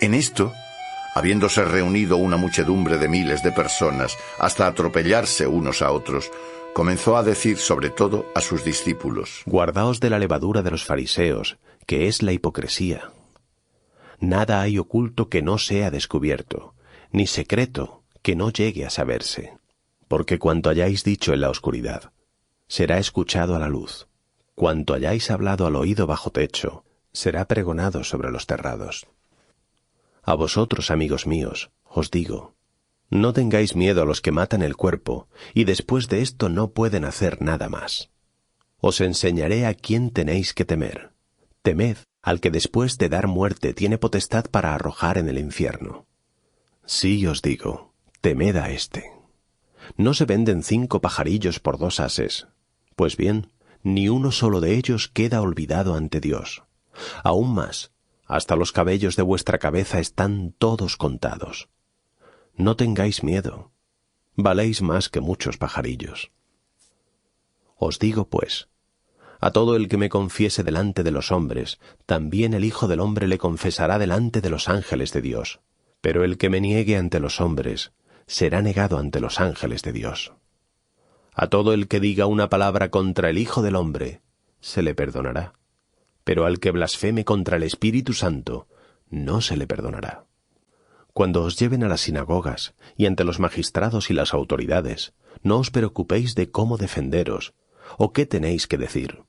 En esto, habiéndose reunido una muchedumbre de miles de personas hasta atropellarse unos a otros, comenzó a decir sobre todo a sus discípulos: Guardaos de la levadura de los fariseos, que es la hipocresía. Nada hay oculto que no sea descubierto, ni secreto que no llegue a saberse. Porque cuanto hayáis dicho en la oscuridad, será escuchado a la luz. Cuanto hayáis hablado al oído bajo techo, será pregonado sobre los terrados. A vosotros, amigos míos, os digo, no tengáis miedo a los que matan el cuerpo, y después de esto no pueden hacer nada más. Os enseñaré a quién tenéis que temer. Temed al que después de dar muerte tiene potestad para arrojar en el infierno. Sí os digo, temed a éste. ¿No se venden 5 pajarillos por 2 ases? Pues bien, ni uno solo de ellos queda olvidado ante Dios. Aún más, hasta los cabellos de vuestra cabeza están todos contados. No tengáis miedo, valéis más que muchos pajarillos. Os digo, pues, a todo el que me confiese delante de los hombres, también el Hijo del Hombre le confesará delante de los ángeles de Dios. Pero el que me niegue ante los hombres, será negado ante los ángeles de Dios. A todo el que diga una palabra contra el Hijo del Hombre, se le perdonará. Pero al que blasfeme contra el Espíritu Santo, no se le perdonará. Cuando os lleven a las sinagogas y ante los magistrados y las autoridades, no os preocupéis de cómo defenderos o qué tenéis que decir,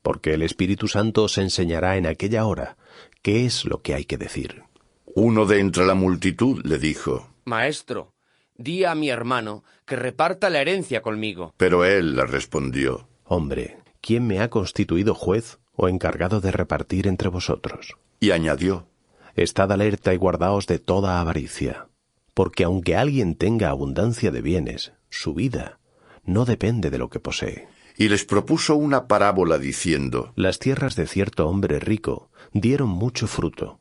porque el Espíritu Santo os enseñará en aquella hora qué es lo que hay que decir. Uno de entre la multitud le dijo: Maestro, di a mi hermano que reparta la herencia conmigo. Pero él le respondió: Hombre, ¿quién me ha constituido juez o encargado de repartir entre vosotros? Y añadió: Estad alerta y guardaos de toda avaricia, porque aunque alguien tenga abundancia de bienes, su vida no depende de lo que posee. Y les propuso una parábola diciendo: Las tierras de cierto hombre rico dieron mucho fruto,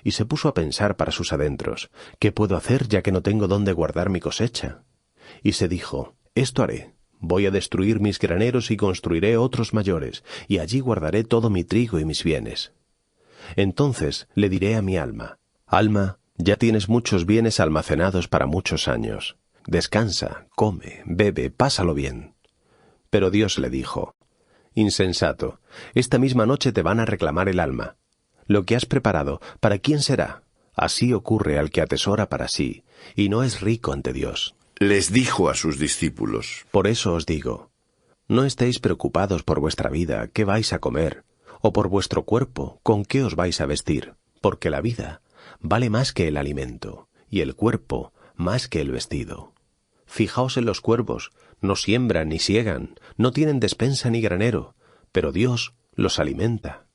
y se puso a pensar para sus adentros: ¿qué puedo hacer ya que no tengo dónde guardar mi cosecha? Y se dijo: esto haré. Voy a destruir mis graneros y construiré otros mayores, y allí guardaré todo mi trigo y mis bienes. Entonces le diré a mi alma: Alma, ya tienes muchos bienes almacenados para muchos años. Descansa, come, bebe, pásalo bien. Pero Dios le dijo: Insensato, esta misma noche te van a reclamar el alma. Lo que has preparado, ¿para quién será? Así ocurre al que atesora para sí, y no es rico ante Dios. Les dijo a sus discípulos: Por eso os digo, no estéis preocupados por vuestra vida, qué vais a comer, o por vuestro cuerpo, con qué os vais a vestir, porque la vida vale más que el alimento, y el cuerpo más que el vestido. Fijaos en los cuervos, no siembran ni siegan, no tienen despensa ni granero, pero Dios los alimenta.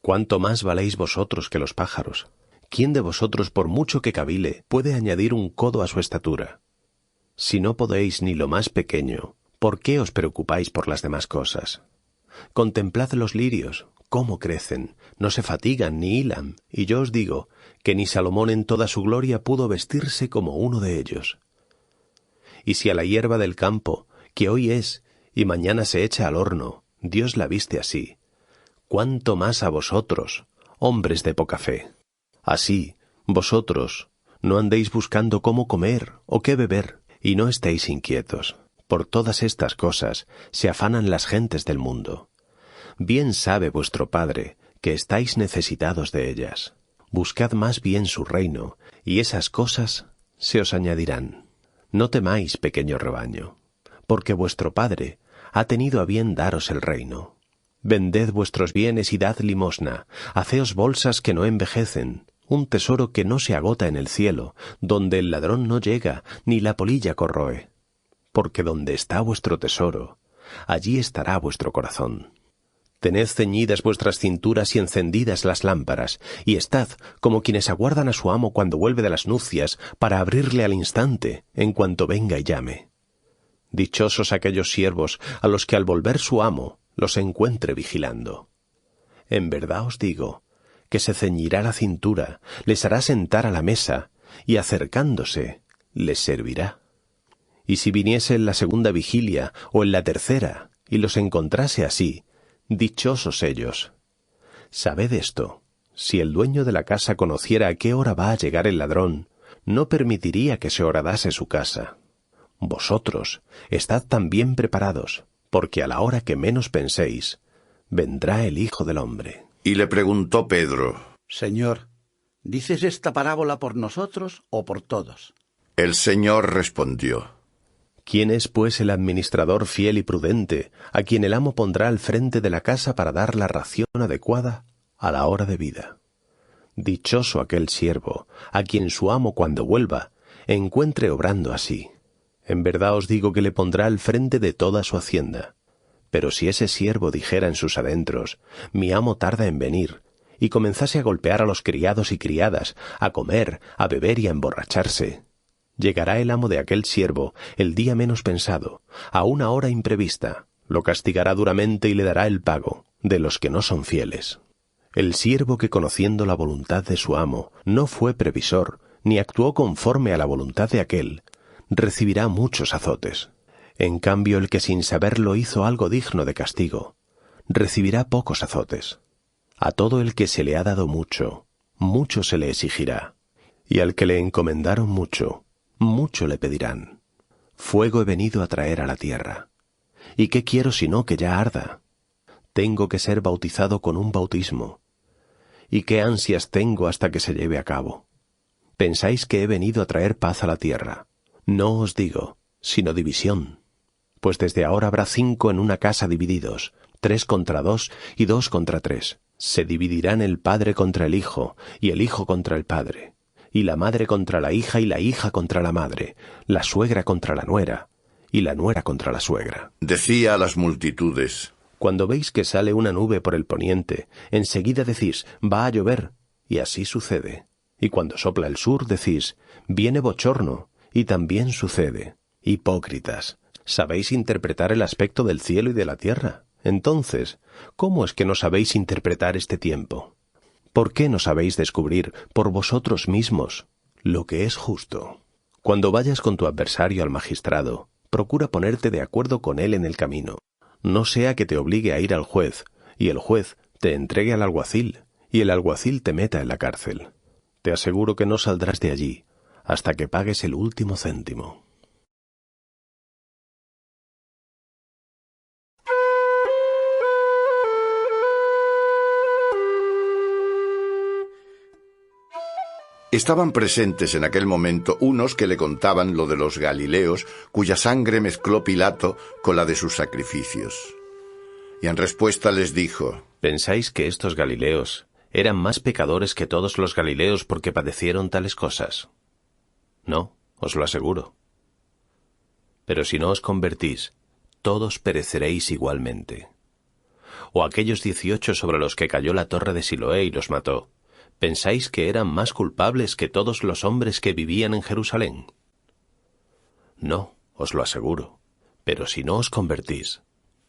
¿Cuánto más valéis vosotros que los pájaros? ¿Quién de vosotros, por mucho que cavile, puede añadir un codo a su estatura? Si no podéis ni lo más pequeño, ¿por qué os preocupáis por las demás cosas? Contemplad los lirios, cómo crecen, no se fatigan ni hilan, y yo os digo que ni Salomón en toda su gloria pudo vestirse como uno de ellos. Y si a la hierba del campo, que hoy es y mañana se echa al horno, Dios la viste así, ¿cuánto más a vosotros, hombres de poca fe? Así, vosotros, no andéis buscando cómo comer o qué beber, y no estéis inquietos. Por todas estas cosas se afanan las gentes del mundo. Bien sabe vuestro Padre que estáis necesitados de ellas. Buscad más bien su reino, y esas cosas se os añadirán. No temáis, pequeño rebaño, porque vuestro Padre ha tenido a bien daros el reino. Vended vuestros bienes y dad limosna, haceos bolsas que no envejecen, un tesoro que no se agota en el cielo, donde el ladrón no llega, ni la polilla corroe. Porque donde está vuestro tesoro, allí estará vuestro corazón. Tened ceñidas vuestras cinturas y encendidas las lámparas, y estad como quienes aguardan a su amo cuando vuelve de las nupcias, para abrirle al instante, en cuanto venga y llame. Dichosos aquellos siervos a los que al volver su amo los encuentre vigilando. En verdad os digo, que se ceñirá la cintura, les hará sentar a la mesa, y acercándose, les servirá. Y si viniese en la segunda vigilia, o en la tercera, y los encontrase así, dichosos ellos. Sabed esto, Si el dueño de la casa conociera a qué hora va a llegar el ladrón, no permitiría que se horadase su casa. Vosotros estad también preparados, porque a la hora que menos penséis, vendrá el Hijo del Hombre. Y le preguntó Pedro: Señor, ¿dices esta parábola por nosotros o por todos? El Señor respondió: ¿Quién es, pues, el administrador fiel y prudente, a quien el amo pondrá al frente de la casa para dar la ración adecuada a la hora debida? Dichoso aquel siervo, a quien su amo, cuando vuelva, encuentre obrando así. En verdad os digo que le pondrá al frente de toda su hacienda. Pero si ese siervo dijera en sus adentros: mi amo tarda en venir, y comenzase a golpear a los criados y criadas, a comer, a beber y a emborracharse, llegará el amo de aquel siervo el día menos pensado, a una hora imprevista, lo castigará duramente y le dará el pago de los que no son fieles. El siervo que, conociendo la voluntad de su amo, no fue previsor, ni actuó conforme a la voluntad de aquél, recibirá muchos azotes. En cambio, el que sin saberlo hizo algo digno de castigo, recibirá pocos azotes. A todo el que se le ha dado mucho, mucho se le exigirá, y al que le encomendaron mucho, mucho le pedirán. Fuego he venido a traer a la tierra. ¿Y qué quiero sino que ya arda? Tengo que ser bautizado con un bautismo. ¿Y qué ansias tengo hasta que se lleve a cabo? ¿Pensáis que he venido a traer paz a la tierra? No os digo, sino división. Pues desde ahora habrá 5 en una casa divididos, 3 contra 2 y 2 contra 3. Se dividirán el padre contra el hijo, y el hijo contra el padre, y la madre contra la hija, y la hija contra la madre, la suegra contra la nuera, y la nuera contra la suegra. Decía a las multitudes: Cuando veis que sale una nube por el poniente, enseguida decís: va a llover, y así sucede. Y cuando sopla el sur, decís: viene bochorno, y también sucede. Hipócritas, ¿sabéis interpretar el aspecto del cielo y de la tierra? Entonces, ¿cómo es que no sabéis interpretar este tiempo? ¿Por qué no sabéis descubrir por vosotros mismos lo que es justo? Cuando vayas con tu adversario al magistrado, procura ponerte de acuerdo con él en el camino. No sea que te obligue a ir al juez, y el juez te entregue al alguacil, y el alguacil te meta en la cárcel. Te aseguro que no saldrás de allí hasta que pagues el último céntimo. Estaban presentes en aquel momento unos que le contaban lo de los Galileos, cuya sangre mezcló Pilato con la de sus sacrificios. Y en respuesta les dijo: ¿Pensáis que estos Galileos eran más pecadores que todos los Galileos porque padecieron tales cosas? No, os lo aseguro. Pero si no os convertís, todos pereceréis igualmente. O aquellos 18 sobre los que cayó la torre de Siloé y los mató, ¿pensáis que eran más culpables que todos los hombres que vivían en Jerusalén? No, os lo aseguro. Pero si no os convertís,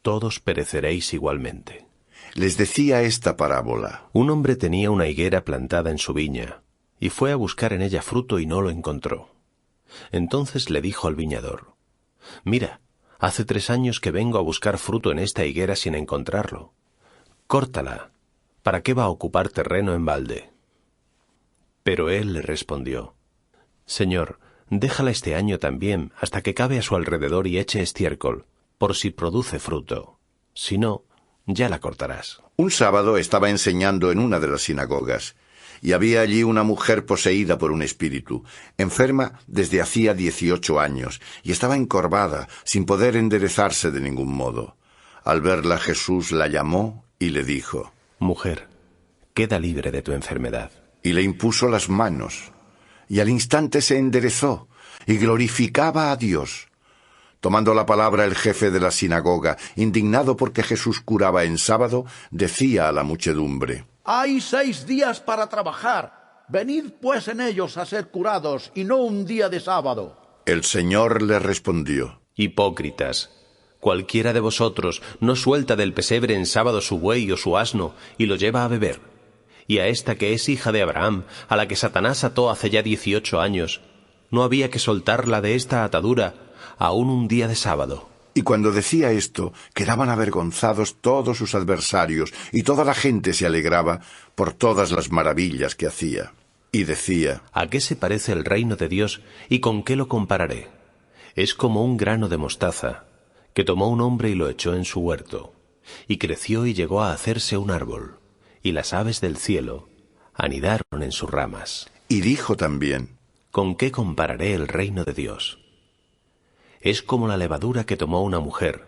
todos pereceréis igualmente. Les decía esta parábola: Un hombre tenía una higuera plantada en su viña, y fue a buscar en ella fruto y no lo encontró. Entonces le dijo al viñador: mira, hace 3 años que vengo a buscar fruto en esta higuera sin encontrarlo. Córtala. ¿Para qué va a ocupar terreno en balde? Pero él le respondió: Señor, déjala este año también, hasta que cabe a su alrededor y eche estiércol, por si produce fruto. Si no, ya la cortarás. Un sábado estaba enseñando en una de las sinagogas, y había allí una mujer poseída por un espíritu, enferma desde hacía 18 años, y estaba encorvada, sin poder enderezarse de ningún modo. Al verla, Jesús la llamó y le dijo: Mujer, queda libre de tu enfermedad. Y le impuso las manos, y al instante se enderezó, y glorificaba a Dios. Tomando la palabra el jefe de la sinagoga, indignado porque Jesús curaba en sábado, decía a la muchedumbre: Hay 6 días para trabajar. Venid pues en ellos a ser curados, y no un día de sábado. El Señor le respondió: Hipócritas, cualquiera de vosotros no suelta del pesebre en sábado su buey o su asno y lo lleva a beber. Y a esta que es hija de Abraham, a la que Satanás ató hace ya 18 años, ¿no había que soltarla de esta atadura aún un día de sábado? Y cuando decía esto, quedaban avergonzados todos sus adversarios, y toda la gente se alegraba por todas las maravillas que hacía. Y decía: ¿A qué se parece el reino de Dios y con qué lo compararé? Es como un grano de mostaza, que tomó un hombre y lo echó en su huerto, y creció y llegó a hacerse un árbol, y las aves del cielo anidaron en sus ramas. Y dijo también: ¿Con qué compararé el reino de Dios? Es como la levadura que tomó una mujer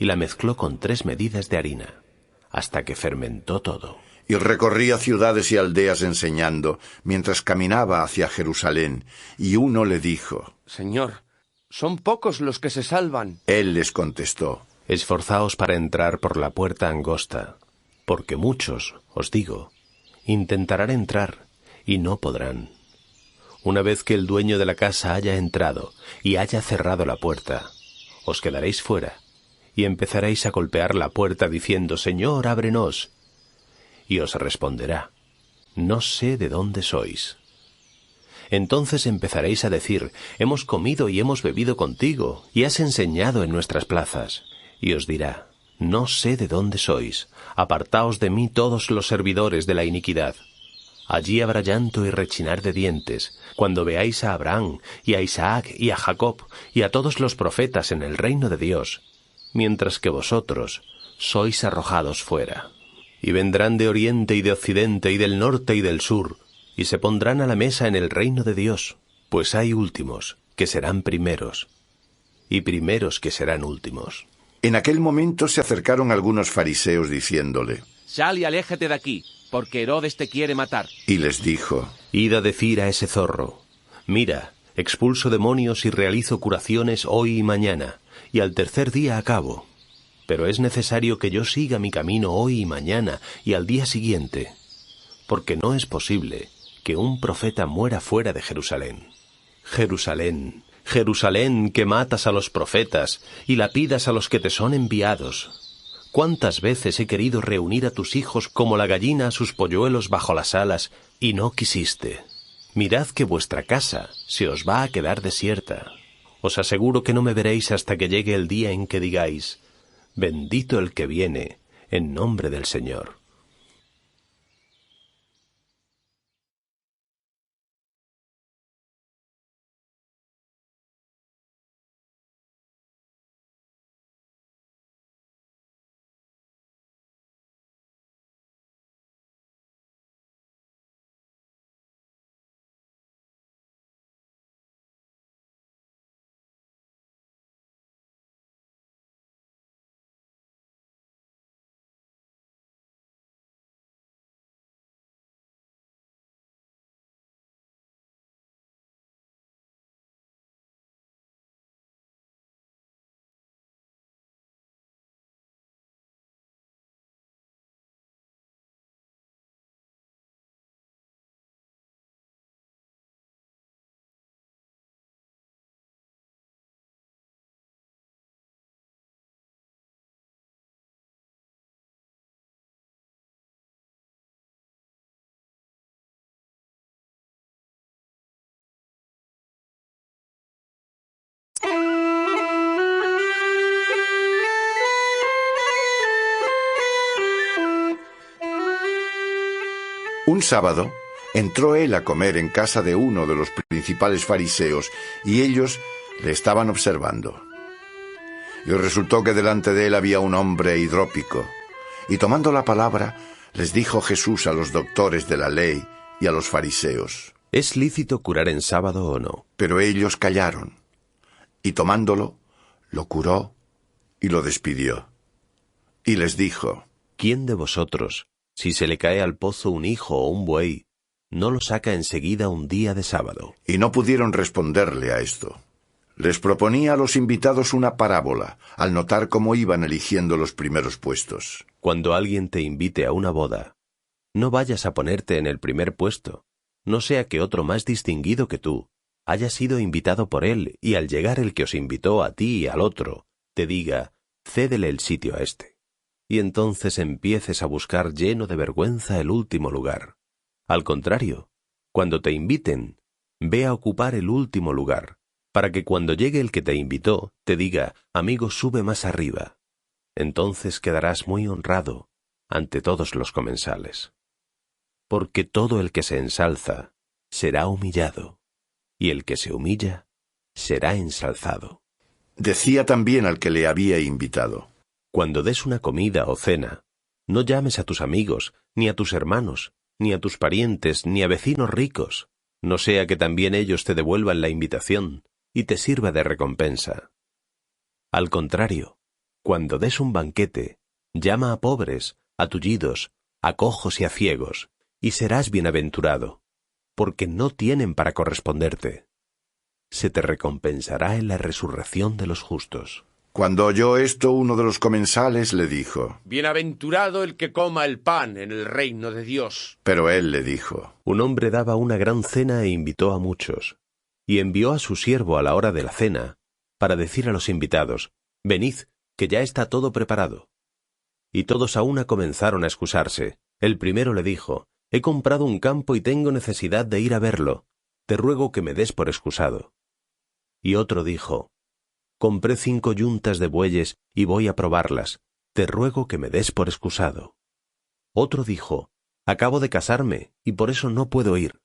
y la mezcló con 3 medidas de harina, hasta que fermentó todo. Y recorría ciudades y aldeas enseñando, mientras caminaba hacia Jerusalén. Y uno le dijo: Señor, son pocos los que se salvan. Él les contestó: Esforzaos para entrar por la puerta angosta, porque muchos, os digo, intentarán entrar y no podrán. Una vez que el dueño de la casa haya entrado y haya cerrado la puerta, os quedaréis fuera y empezaréis a golpear la puerta diciendo: Señor, ábrenos. Y os responderá: No sé de dónde sois. Entonces empezaréis a decir: Hemos comido y hemos bebido contigo, y has enseñado en nuestras plazas. Y os dirá: No sé de dónde sois, apartaos de mí todos los servidores de la iniquidad. Allí habrá llanto y rechinar de dientes, cuando veáis a Abraham, y a Isaac, y a Jacob, y a todos los profetas en el reino de Dios, mientras que vosotros sois arrojados fuera. Y vendrán de oriente y de occidente, y del norte y del sur, y se pondrán a la mesa en el reino de Dios, pues hay últimos que serán primeros, y primeros que serán últimos. En aquel momento se acercaron algunos fariseos diciéndole: Sal y aléjate de aquí, porque Herodes te quiere matar. Y les dijo: Id a decir a ese zorro: Mira, expulso demonios y realizo curaciones hoy y mañana, y al tercer día acabo. Pero es necesario que yo siga mi camino hoy y mañana y al día siguiente, porque no es posible que un profeta muera fuera de Jerusalén. Jerusalén, Jerusalén, que matas a los profetas y lapidas a los que te son enviados. ¿Cuántas veces he querido reunir a tus hijos como la gallina a sus polluelos bajo las alas, y no quisiste? Mirad que vuestra casa se os va a quedar desierta. Os aseguro que no me veréis hasta que llegue el día en que digáis: Bendito el que viene en nombre del Señor. Un sábado entró él a comer en casa de uno de los principales fariseos, y ellos le estaban observando. Y resultó que delante de él había un hombre hidrópico, y tomando la palabra, les dijo Jesús a los doctores de la ley y a los fariseos: ¿Es lícito curar en sábado o no? Pero ellos callaron, y tomándolo, lo curó y lo despidió. Y les dijo: ¿Quién de vosotros, si se le cae al pozo un hijo o un buey, no lo saca enseguida un día de sábado? Y no pudieron responderle a esto. Les proponía a los invitados una parábola, al notar cómo iban eligiendo los primeros puestos. Cuando alguien te invite a una boda, no vayas a ponerte en el primer puesto, no sea que otro más distinguido que tú haya sido invitado por él, y al llegar el que os invitó a ti y al otro, te diga: cédele el sitio a este. Y entonces empieces a buscar lleno de vergüenza el último lugar. Al contrario, cuando te inviten, ve a ocupar el último lugar, para que cuando llegue el que te invitó, te diga, amigo, sube más arriba. Entonces quedarás muy honrado ante todos los comensales. Porque todo el que se ensalza será humillado, y el que se humilla será ensalzado. Decía también al que le había invitado: Cuando des una comida o cena, no llames a tus amigos, ni a tus hermanos, ni a tus parientes, ni a vecinos ricos, no sea que también ellos te devuelvan la invitación y te sirva de recompensa. Al contrario, cuando des un banquete, llama a pobres, a tullidos, a cojos y a ciegos, y serás bienaventurado, porque no tienen para corresponderte. Se te recompensará en la resurrección de los justos. Cuando oyó esto, uno de los comensales le dijo: Bienaventurado el que coma el pan en el reino de Dios. Pero él le dijo: Un hombre daba una gran cena e invitó a muchos, y envió a su siervo a la hora de la cena, para decir a los invitados, venid, que ya está todo preparado. Y todos a una comenzaron a excusarse. El primero le dijo, he comprado un campo y tengo necesidad de ir a verlo, te ruego que me des por excusado. Y otro dijo, compré 5 yuntas de bueyes y voy a probarlas, te ruego que me des por excusado. Otro dijo, acabo de casarme y por eso no puedo ir.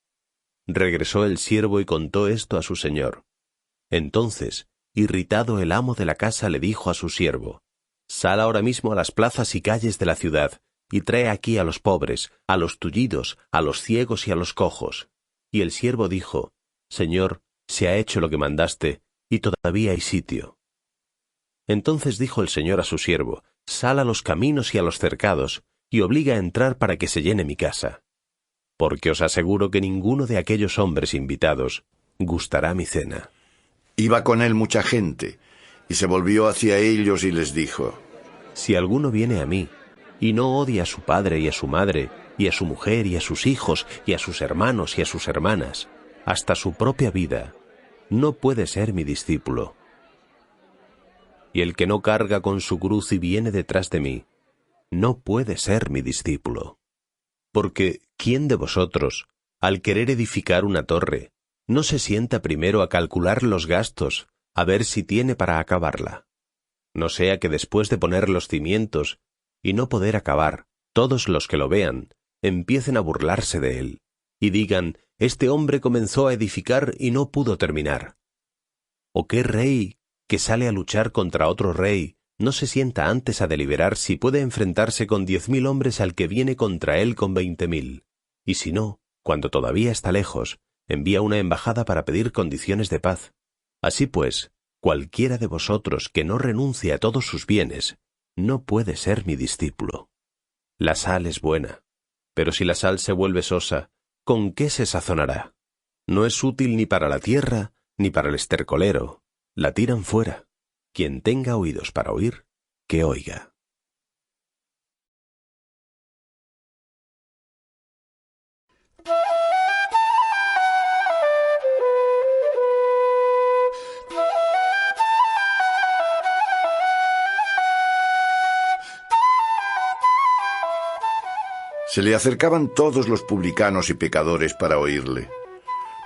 Regresó el siervo y contó esto a su señor. Entonces, irritado el amo de la casa le dijo a su siervo, sal ahora mismo a las plazas y calles de la ciudad, y trae aquí a los pobres, a los tullidos, a los ciegos y a los cojos. Y el siervo dijo, Señor, se ha hecho lo que mandaste, y todavía hay sitio. Entonces dijo el Señor a su siervo, sal a los caminos y a los cercados, y obliga a entrar para que se llene mi casa. Porque os aseguro que ninguno de aquellos hombres invitados gustará mi cena. Iba con él mucha gente, y se volvió hacia ellos y les dijo: Si alguno viene a mí, y no odia a su padre y a su madre, y a su mujer y a sus hijos, y a sus hermanos y a sus hermanas, hasta su propia vida, no puede ser mi discípulo. Y el que no carga con su cruz y viene detrás de mí, no puede ser mi discípulo. Porque, ¿quién de vosotros, al querer edificar una torre, no se sienta primero a calcular los gastos, a ver si tiene para acabarla? No sea que después de poner los cimientos, y no poder acabar, todos los que lo vean, empiecen a burlarse de él, y digan, este hombre comenzó a edificar y no pudo terminar. ¿O qué rey que sale a luchar contra otro rey no se sienta antes a deliberar si puede enfrentarse con 10.000 hombres al que viene contra él con 20.000? Y si no, cuando todavía está lejos, envía una embajada para pedir condiciones de paz. Así pues, cualquiera de vosotros que no renuncie a todos sus bienes, no puede ser mi discípulo. La sal es buena, pero si la sal se vuelve sosa, ¿con qué se sazonará? No es útil ni para la tierra, ni para el estercolero. La tiran fuera. Quien tenga oídos para oír, que oiga. Se le acercaban todos los publicanos y pecadores para oírle.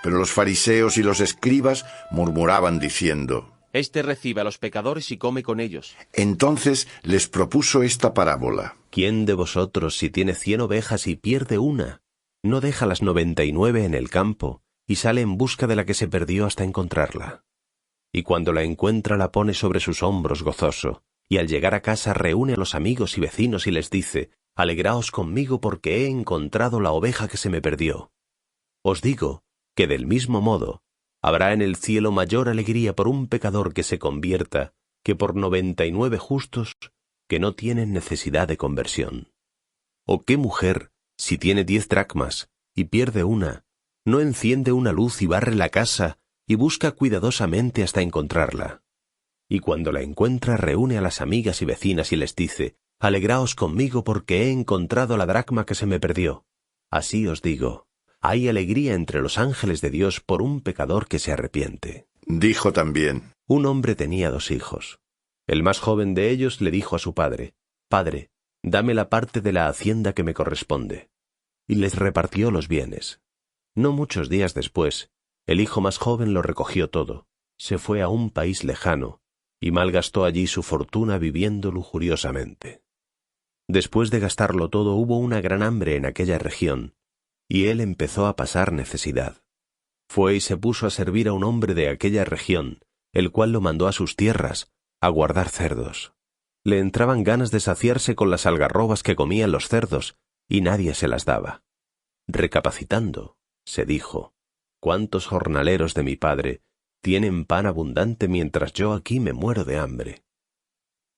Pero los fariseos y los escribas murmuraban diciendo: Este recibe a los pecadores y come con ellos. Entonces les propuso esta parábola: ¿Quién de vosotros, si tiene 100 ovejas y pierde una, no deja las 99 en el campo y sale en busca de la que se perdió hasta encontrarla? Y cuando la encuentra la pone sobre sus hombros gozoso, y al llegar a casa reúne a los amigos y vecinos y les dice: Alegraos conmigo porque he encontrado la oveja que se me perdió. Os digo que del mismo modo habrá en el cielo mayor alegría por un pecador que se convierta que por 99 justos que no tienen necesidad de conversión. ¿O qué mujer, si tiene 10 dracmas y pierde una, no enciende una luz y barre la casa y busca cuidadosamente hasta encontrarla? Y cuando la encuentra reúne a las amigas y vecinas y les dice: Alegraos conmigo porque he encontrado la dracma que se me perdió. Así os digo, hay alegría entre los ángeles de Dios por un pecador que se arrepiente. Dijo también: Un hombre tenía 2 hijos. El más joven de ellos le dijo a su padre: Padre, dame la parte de la hacienda que me corresponde. Y les repartió los bienes. No muchos días después, el hijo más joven lo recogió todo, se fue a un país lejano y malgastó allí su fortuna viviendo lujuriosamente. Después de gastarlo todo hubo una gran hambre en aquella región, y él empezó a pasar necesidad. Fue y se puso a servir a un hombre de aquella región, el cual lo mandó a sus tierras, a guardar cerdos. Le entraban ganas de saciarse con las algarrobas que comían los cerdos, y nadie se las daba. Recapacitando, se dijo: «¿Cuántos jornaleros de mi padre tienen pan abundante mientras yo aquí me muero de hambre?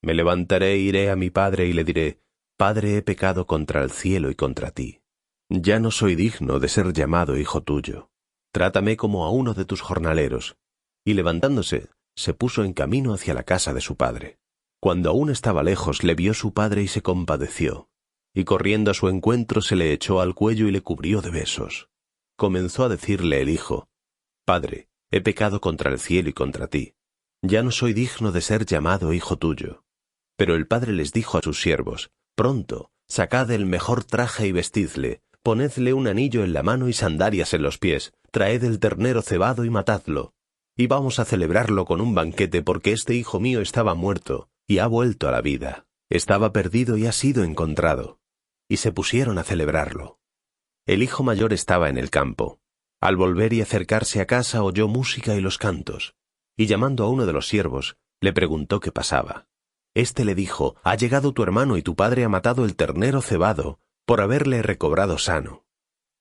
Me levantaré e iré a mi padre y le diré: Padre, he pecado contra el cielo y contra ti. Ya no soy digno de ser llamado hijo tuyo. Trátame como a uno de tus jornaleros». Y levantándose, se puso en camino hacia la casa de su padre. Cuando aún estaba lejos, le vio su padre y se compadeció, y corriendo a su encuentro se le echó al cuello y le cubrió de besos. Comenzó a decirle el hijo: «Padre, he pecado contra el cielo y contra ti. Ya no soy digno de ser llamado hijo tuyo». Pero el padre les dijo a sus siervos: «Pronto, sacad el mejor traje y vestidle, ponedle un anillo en la mano y sandalias en los pies, traed el ternero cebado y matadlo. Y vamos a celebrarlo con un banquete, porque este hijo mío estaba muerto y ha vuelto a la vida. Estaba perdido y ha sido encontrado». Y se pusieron a celebrarlo. El hijo mayor estaba en el campo. Al volver y acercarse a casa oyó música y los cantos, y llamando a uno de los siervos, le preguntó qué pasaba. Este le dijo: «Ha llegado tu hermano y tu padre ha matado el ternero cebado por haberle recobrado sano».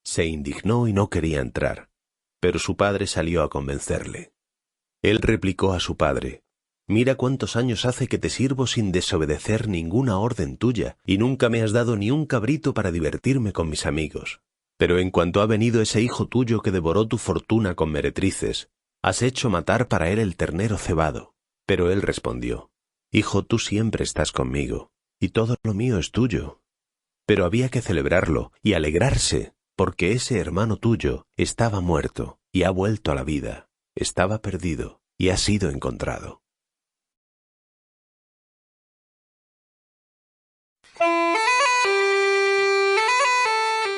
Se indignó y no quería entrar, pero su padre salió a convencerle. Él replicó a su padre: «Mira cuántos años hace que te sirvo sin desobedecer ninguna orden tuya, y nunca me has dado ni un cabrito para divertirme con mis amigos. Pero en cuanto ha venido ese hijo tuyo que devoró tu fortuna con meretrices, has hecho matar para él el ternero cebado». Pero él respondió: «Hijo, tú siempre estás conmigo, y todo lo mío es tuyo». Pero había que celebrarlo y alegrarse, porque ese hermano tuyo estaba muerto y ha vuelto a la vida, estaba perdido y ha sido encontrado.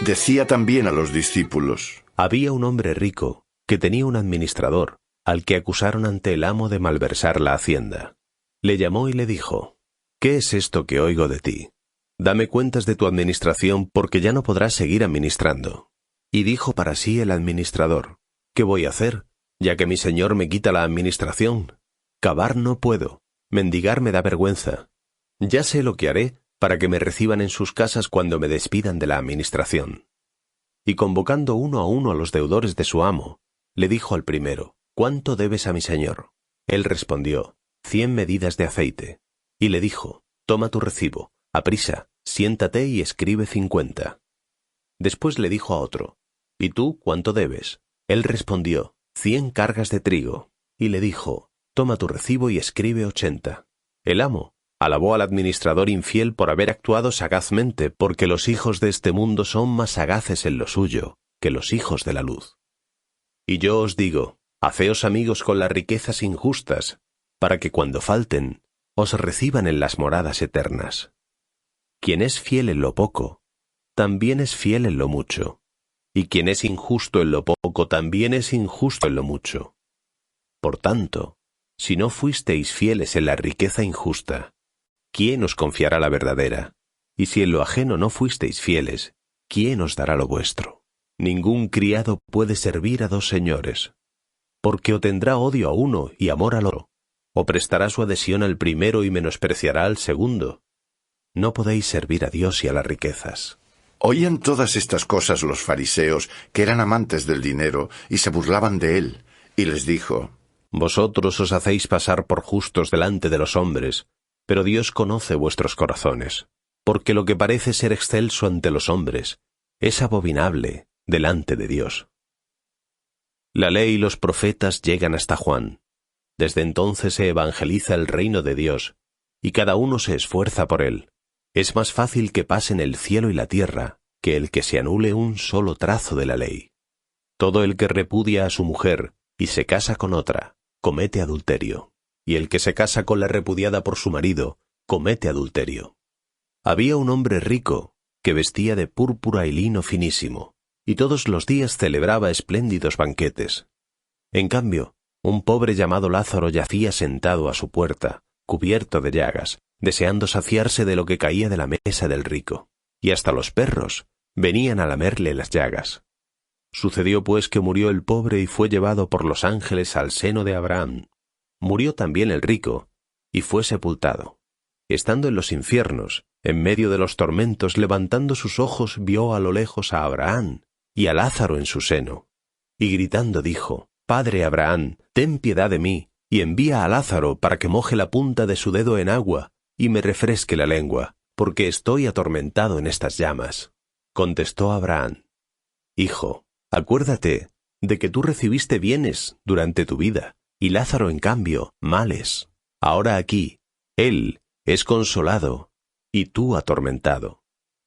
Decía también a los discípulos: Había un hombre rico que tenía un administrador, al que acusaron ante el amo de malversar la hacienda. Le llamó y le dijo: «¿Qué es esto que oigo de ti? Dame cuentas de tu administración, porque ya no podrás seguir administrando». Y dijo para sí el administrador: «¿Qué voy a hacer, ya que mi señor me quita la administración? Cavar no puedo, mendigar me da vergüenza. Ya sé lo que haré para que me reciban en sus casas cuando me despidan de la administración». Y convocando uno a los deudores de su amo, le dijo al primero: «¿Cuánto debes a mi señor?». Él respondió: 100 medidas de aceite. Y le dijo: «Toma tu recibo, aprisa, siéntate y escribe 50». Después le dijo a otro: «¿Y tú cuánto debes?». Él respondió: 100 cargas de trigo. Y le dijo: «Toma tu recibo y escribe 80». El amo alabó al administrador infiel por haber actuado sagazmente, porque los hijos de este mundo son más sagaces en lo suyo que los hijos de la luz. Y yo os digo, haceos amigos con las riquezas injustas, para que cuando falten, os reciban en las moradas eternas. Quien es fiel en lo poco, también es fiel en lo mucho, y quien es injusto en lo poco, también es injusto en lo mucho. Por tanto, si no fuisteis fieles en la riqueza injusta, ¿quién os confiará la verdadera? Y si en lo ajeno no fuisteis fieles, ¿quién os dará lo vuestro? Ningún criado puede servir a 2 señores, porque o tendrá odio a uno y amor al otro, o prestará su adhesión al primero y menospreciará al segundo. No podéis servir a Dios y a las riquezas. Oían todas estas cosas los fariseos, que eran amantes del dinero, y se burlaban de él, y les dijo: Vosotros os hacéis pasar por justos delante de los hombres, pero Dios conoce vuestros corazones, porque lo que parece ser excelso ante los hombres es abominable delante de Dios. La ley y los profetas llegan hasta Juan. Desde entonces se evangeliza el reino de Dios, y cada uno se esfuerza por él. Es más fácil que pasen el cielo y la tierra que el que se anule un solo trazo de la ley. Todo el que repudia a su mujer y se casa con otra, comete adulterio, y el que se casa con la repudiada por su marido, comete adulterio. Había un hombre rico que vestía de púrpura y lino finísimo, y todos los días celebraba espléndidos banquetes. En cambio, un pobre llamado Lázaro yacía sentado a su puerta, cubierto de llagas, deseando saciarse de lo que caía de la mesa del rico, y hasta los perros venían a lamerle las llagas. Sucedió pues que murió el pobre y fue llevado por los ángeles al seno de Abraham. Murió también el rico, y fue sepultado. Estando en los infiernos, en medio de los tormentos, levantando sus ojos, vio a lo lejos a Abraham y a Lázaro en su seno. Y gritando dijo: Padre Abraham, ten piedad de mí, y envía a Lázaro para que moje la punta de su dedo en agua y me refresque la lengua, porque estoy atormentado en estas llamas. Contestó Abraham: Hijo, acuérdate de que tú recibiste bienes durante tu vida, y Lázaro, en cambio, males. Ahora aquí, él es consolado, y tú atormentado.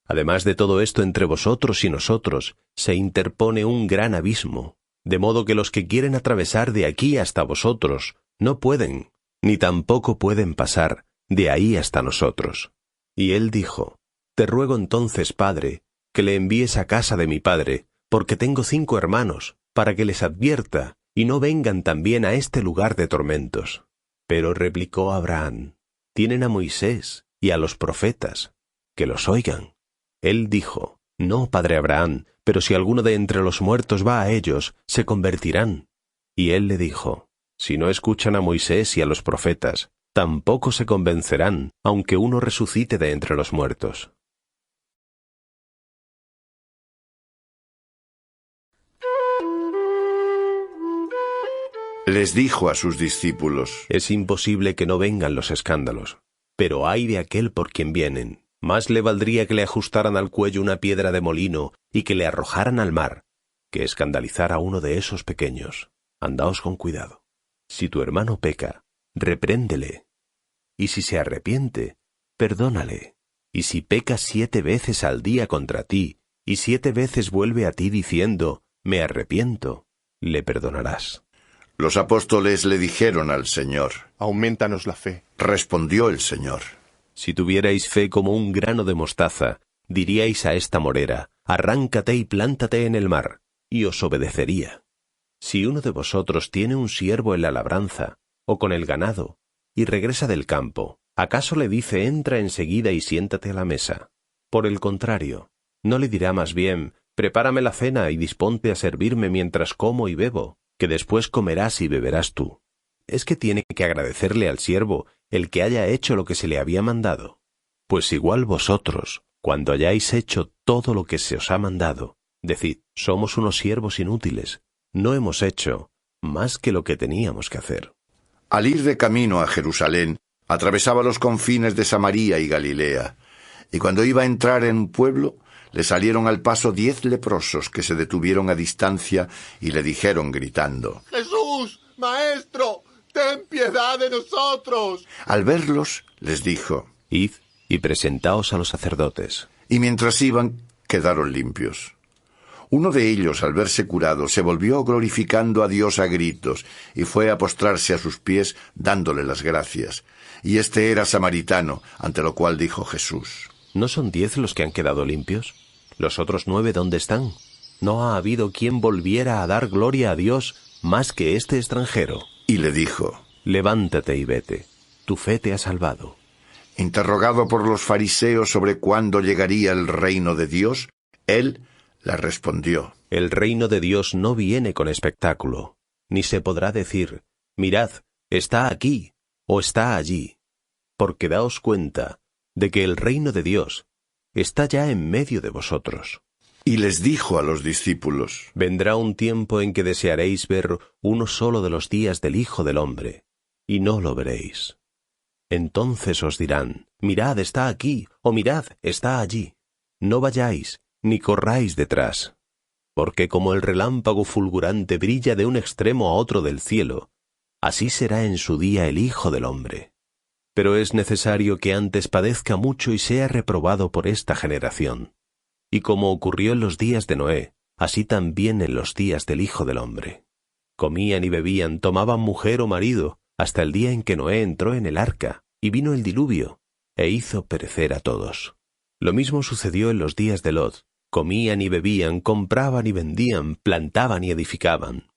Además de todo esto, entre vosotros y nosotros se interpone un gran abismo, de modo que los que quieren atravesar de aquí hasta vosotros no pueden, ni tampoco pueden pasar de ahí hasta nosotros. Y él dijo: Te ruego entonces, Padre, que le envíes a casa de mi padre, porque tengo 5 hermanos, para que les advierta, y no vengan también a este lugar de tormentos. Pero replicó Abraham: Tienen a Moisés y a los profetas, que los oigan. Él dijo: No, padre Abraham, pero si alguno de entre los muertos va a ellos, se convertirán. Y él le dijo: Si no escuchan a Moisés y a los profetas, tampoco se convencerán, aunque uno resucite de entre los muertos. Les dijo a sus discípulos: Es imposible que no vengan los escándalos, pero ay de aquel por quien vienen. Más le valdría que le ajustaran al cuello una piedra de molino y que le arrojaran al mar, que escandalizar a uno de esos pequeños. Andaos con cuidado. Si tu hermano peca, repréndele, y si se arrepiente, perdónale. Y si peca 7 veces al día contra ti, y 7 veces vuelve a ti diciendo: Me arrepiento, le perdonarás. Los apóstoles le dijeron al Señor: Aumentanos la fe. Respondió el Señor: Si tuvierais fe como un grano de mostaza, diríais a esta morera: Arráncate y plántate en el mar, y os obedecería. Si uno de vosotros tiene un siervo en la labranza, o con el ganado, y regresa del campo, ¿acaso le dice: Entra enseguida y siéntate a la mesa? Por el contrario, ¿no le dirá más bien: Prepárame la cena y disponte a servirme mientras como y bebo, que después comerás y beberás tú? ¿Es que tiene que agradecerle al siervo el que haya hecho lo que se le había mandado? Pues igual vosotros, cuando hayáis hecho todo lo que se os ha mandado, decid: Somos unos siervos inútiles, no hemos hecho más que lo que teníamos que hacer. Al ir de camino a Jerusalén, atravesaba los confines de Samaria y Galilea, y cuando iba a entrar en un pueblo, le salieron al paso 10 leprosos que se detuvieron a distancia y le dijeron gritando: ¡Jesús, Maestro, ten piedad de nosotros! Al verlos, les dijo: Id y presentaos a los sacerdotes. Y mientras iban, quedaron limpios. Uno de ellos, al verse curado, se volvió glorificando a Dios a gritos, y fue a postrarse a sus pies, dándole las gracias. Y este era samaritano, ante lo cual dijo Jesús: ¿No son 10 los que han quedado limpios? ¿Los otros 9 dónde están? ¿No ha habido quien volviera a dar gloria a Dios más que este extranjero? Y le dijo: Levántate y vete, tu fe te ha salvado. Interrogado por los fariseos sobre cuándo llegaría el reino de Dios, él le respondió: El reino de Dios no viene con espectáculo, ni se podrá decir: Mirad, está aquí o está allí, porque daos cuenta de que el reino de Dios está ya en medio de vosotros. Y les dijo a los discípulos: Vendrá un tiempo en que desearéis ver uno solo de los días del Hijo del Hombre, y no lo veréis. Entonces os dirán: Mirad, está aquí, o mirad, está allí. No vayáis, ni corráis detrás. Porque como el relámpago fulgurante brilla de un extremo a otro del cielo, así será en su día el Hijo del Hombre. Pero es necesario que antes padezca mucho y sea reprobado por esta generación. Y como ocurrió en los días de Noé, así también en los días del Hijo del Hombre. Comían y bebían, tomaban mujer o marido, hasta el día en que Noé entró en el arca, y vino el diluvio, e hizo perecer a todos. Lo mismo sucedió en los días de Lot. Comían y bebían, compraban y vendían, plantaban y edificaban.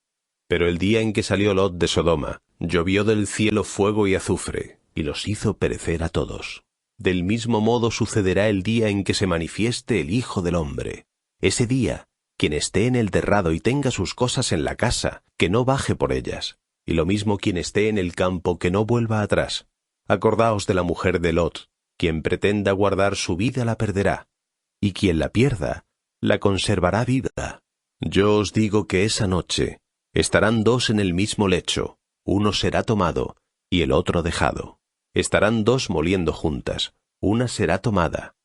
Pero el día en que salió Lot de Sodoma, llovió del cielo fuego y azufre, y los hizo perecer a todos. Del mismo modo sucederá el día en que se manifieste el Hijo del Hombre. Ese día, quien esté en el terrado y tenga sus cosas en la casa, que no baje por ellas, y lo mismo quien esté en el campo, que no vuelva atrás. Acordaos de la mujer de Lot, quien pretenda guardar su vida la perderá, y quien la pierda, la conservará viva. Yo os digo que esa noche estarán dos en el mismo lecho, uno será tomado y el otro dejado. Estarán dos moliendo juntas, una será tomada.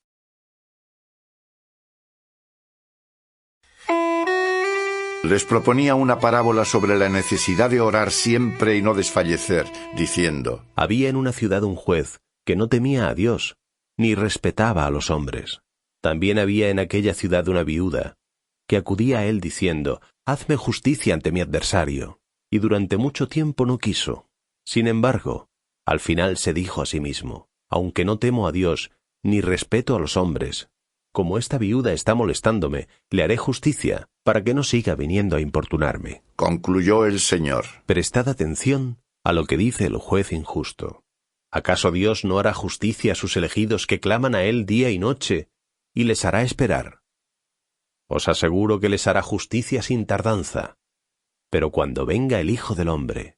Les proponía una parábola sobre la necesidad de orar siempre y no desfallecer, diciendo: Había en una ciudad un juez que no temía a Dios, ni respetaba a los hombres. También había en aquella ciudad una viuda, que acudía a él diciendo: Hazme justicia ante mi adversario. Y durante mucho tiempo no quiso. Sin embargo, al final se dijo a sí mismo: Aunque no temo a Dios, ni respeto a los hombres, como esta viuda está molestándome, le haré justicia, para que no siga viniendo a importunarme. Concluyó el Señor: Prestad atención a lo que dice el juez injusto. ¿Acaso Dios no hará justicia a sus elegidos que claman a Él día y noche, y les hará esperar? Os aseguro que les hará justicia sin tardanza. Pero cuando venga el Hijo del Hombre,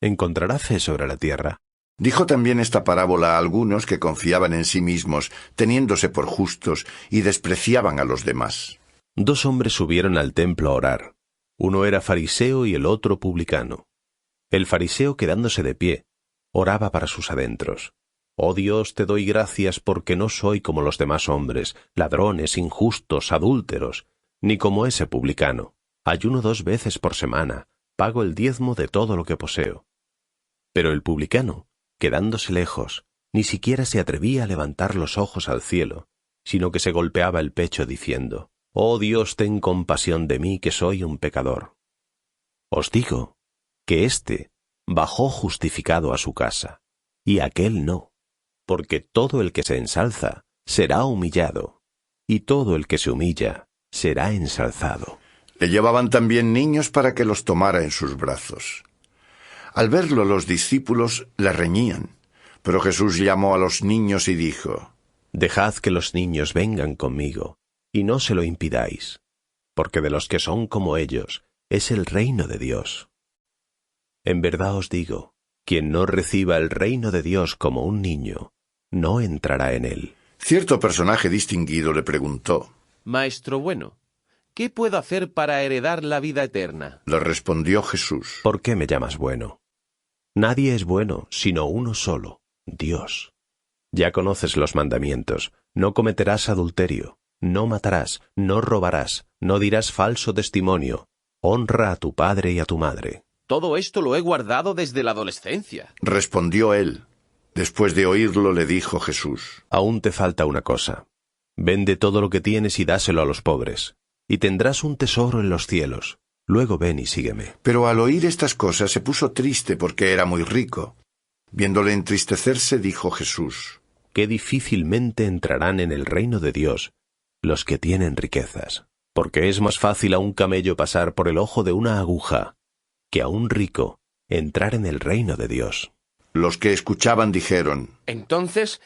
¿encontrará fe sobre la tierra? Dijo también esta parábola a algunos que confiaban en sí mismos, teniéndose por justos, y despreciaban a los demás. Dos hombres subieron al templo a orar. Uno era fariseo y el otro publicano. El fariseo, quedándose de pie, oraba para sus adentros: Oh Dios, te doy gracias porque no soy como los demás hombres, ladrones, injustos, adúlteros, ni como ese publicano. Ayuno 2 veces por semana, pago el diezmo de todo lo que poseo. Pero el publicano, quedándose lejos, ni siquiera se atrevía a levantar los ojos al cielo, sino que se golpeaba el pecho diciendo: Oh Dios, ten compasión de mí, que soy un pecador. Os digo que éste bajó justificado a su casa, y aquél no, porque todo el que se ensalza será humillado, y todo el que se humilla será ensalzado. Le llevaban también niños para que los tomara en sus brazos. Al verlo los discípulos le reñían, pero Jesús llamó a los niños y dijo: Dejad que los niños vengan conmigo, y no se lo impidáis, porque de los que son como ellos es el reino de Dios. En verdad os digo, quien no reciba el reino de Dios como un niño, no entrará en él. Cierto personaje distinguido le preguntó: Maestro bueno, ¿qué puedo hacer para heredar la vida eterna? Le respondió Jesús: ¿Por qué me llamas bueno? Nadie es bueno, sino uno solo, Dios. Ya conoces los mandamientos: no cometerás adulterio, no matarás, no robarás, no dirás falso testimonio, honra a tu padre y a tu madre. Todo esto lo he guardado desde la adolescencia. Respondió él. Después de oírlo le dijo Jesús: Aún te falta una cosa. Vende todo lo que tienes y dáselo a los pobres, y tendrás un tesoro en los cielos. Luego ven y sígueme. Pero al oír estas cosas se puso triste porque era muy rico. Viéndole entristecerse, dijo Jesús: Qué difícilmente entrarán en el reino de Dios los que tienen riquezas, porque es más fácil a un camello pasar por el ojo de una aguja que a un rico entrar en el reino de Dios. Los que escuchaban dijeron: Entonces,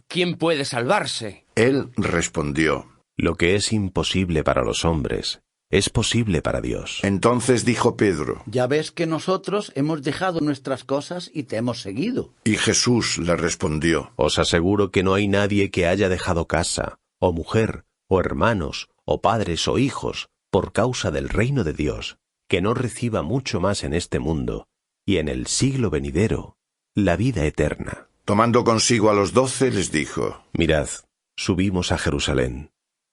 ¿quién puede salvarse? Él respondió: Lo que es imposible para los hombres es posible para Dios. Entonces dijo Pedro: Ya ves que nosotros hemos dejado nuestras cosas y te hemos seguido. Y Jesús le respondió: Os aseguro que no hay nadie que haya dejado casa, o mujer, o hermanos, o padres, o hijos, por causa del reino de Dios, que no reciba mucho más en este mundo, y en el siglo venidero, la vida eterna. Tomando consigo a los 12, les dijo: Mirad, subimos a Jerusalén,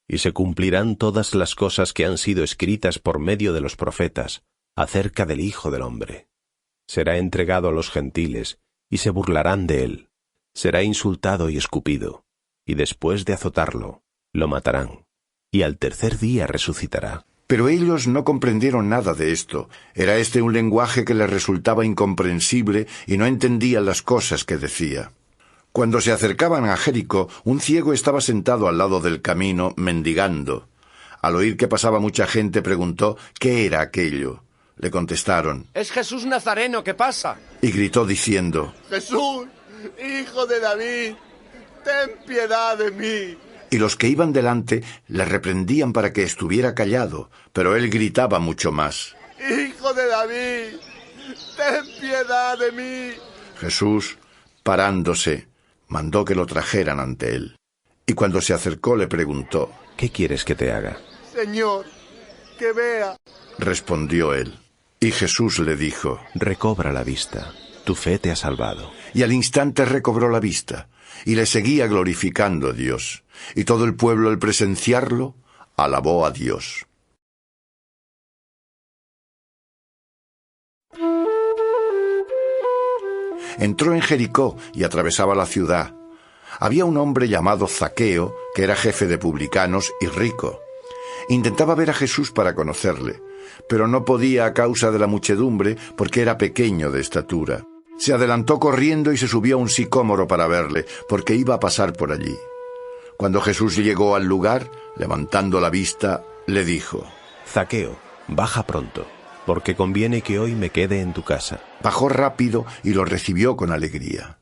y se cumplirán todas las cosas que han sido escritas por medio de los profetas acerca del Hijo del Hombre. Será entregado a los gentiles, y se burlarán de él. Será insultado y escupido, y después de azotarlo, lo matarán, y al tercer día resucitará. Pero ellos no comprendieron nada de esto. Era este un lenguaje que les resultaba incomprensible y no entendían las cosas que decía. Cuando se acercaban a Jericó, un ciego estaba sentado al lado del camino, mendigando. Al oír que pasaba mucha gente, preguntó qué era aquello. Le contestaron. Es Jesús Nazareno, ¿qué pasa? Y gritó diciendo. Jesús, hijo de David, ten piedad de mí. Y los que iban delante le reprendían para que estuviera callado, pero él gritaba mucho más. Hijo de David, ten piedad de mí. Jesús, parándose, mandó que lo trajeran ante él. Y cuando se acercó le preguntó. ¿Qué quieres que te haga? Señor, que vea. Respondió él. Y Jesús le dijo. Recobra la vista. Tu fe te ha salvado. Y al instante recobró la vista, y le seguía glorificando a Dios. Y todo el pueblo, al presenciarlo, alabó a Dios. Entró en Jericó y atravesaba la ciudad. Había un hombre llamado Zaqueo, que era jefe de publicanos y rico. Intentaba ver a Jesús para conocerle, pero no podía a causa de la muchedumbre, porque era pequeño de estatura. Se adelantó corriendo y se subió a un sicómoro para verle, porque iba a pasar por allí. Cuando Jesús llegó al lugar, levantando la vista, le dijo. Zaqueo, baja pronto, porque conviene que hoy me quede en tu casa. Bajó rápido y lo recibió con alegría.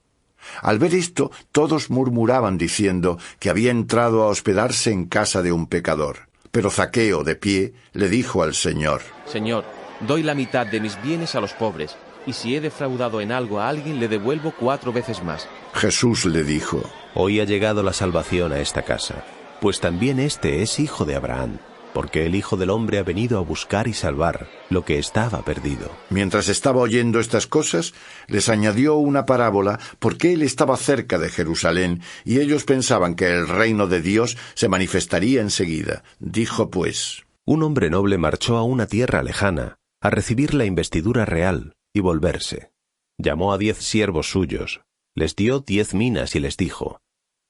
Al ver esto, todos murmuraban diciendo que había entrado a hospedarse en casa de un pecador. Pero Zaqueo, de pie, le dijo al Señor. Señor, doy la mitad de mis bienes a los pobres, y si he defraudado en algo a alguien, le devuelvo 4 veces más. Jesús le dijo. Hoy ha llegado la salvación a esta casa, pues también este es hijo de Abraham, porque el Hijo del Hombre ha venido a buscar y salvar lo que estaba perdido. Mientras estaba oyendo estas cosas, les añadió una parábola, porque él estaba cerca de Jerusalén, y ellos pensaban que el reino de Dios se manifestaría enseguida. Dijo pues. Un hombre noble marchó a una tierra lejana, a recibir la investidura real, y volverse. Llamó a 10 siervos suyos, les dio 10 minas y les dijo,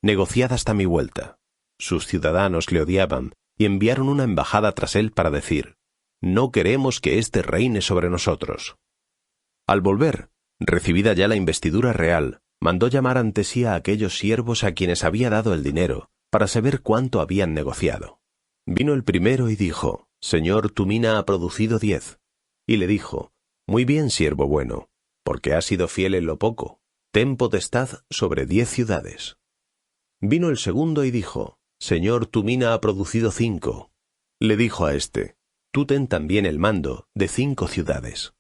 negociad hasta mi vuelta. Sus ciudadanos le odiaban, y enviaron una embajada tras él para decir, no queremos que éste reine sobre nosotros. Al volver, recibida ya la investidura real, mandó llamar ante sí a aquellos siervos a quienes había dado el dinero, para saber cuánto habían negociado. Vino el primero y dijo, Señor, tu mina ha producido 10. Y le dijo, muy bien, siervo bueno, porque has sido fiel en lo poco, ten potestad sobre 10 ciudades. Vino el segundo y dijo, Señor, tu mina ha producido 5. Le dijo a éste, tú ten también el mando de 5 ciudades.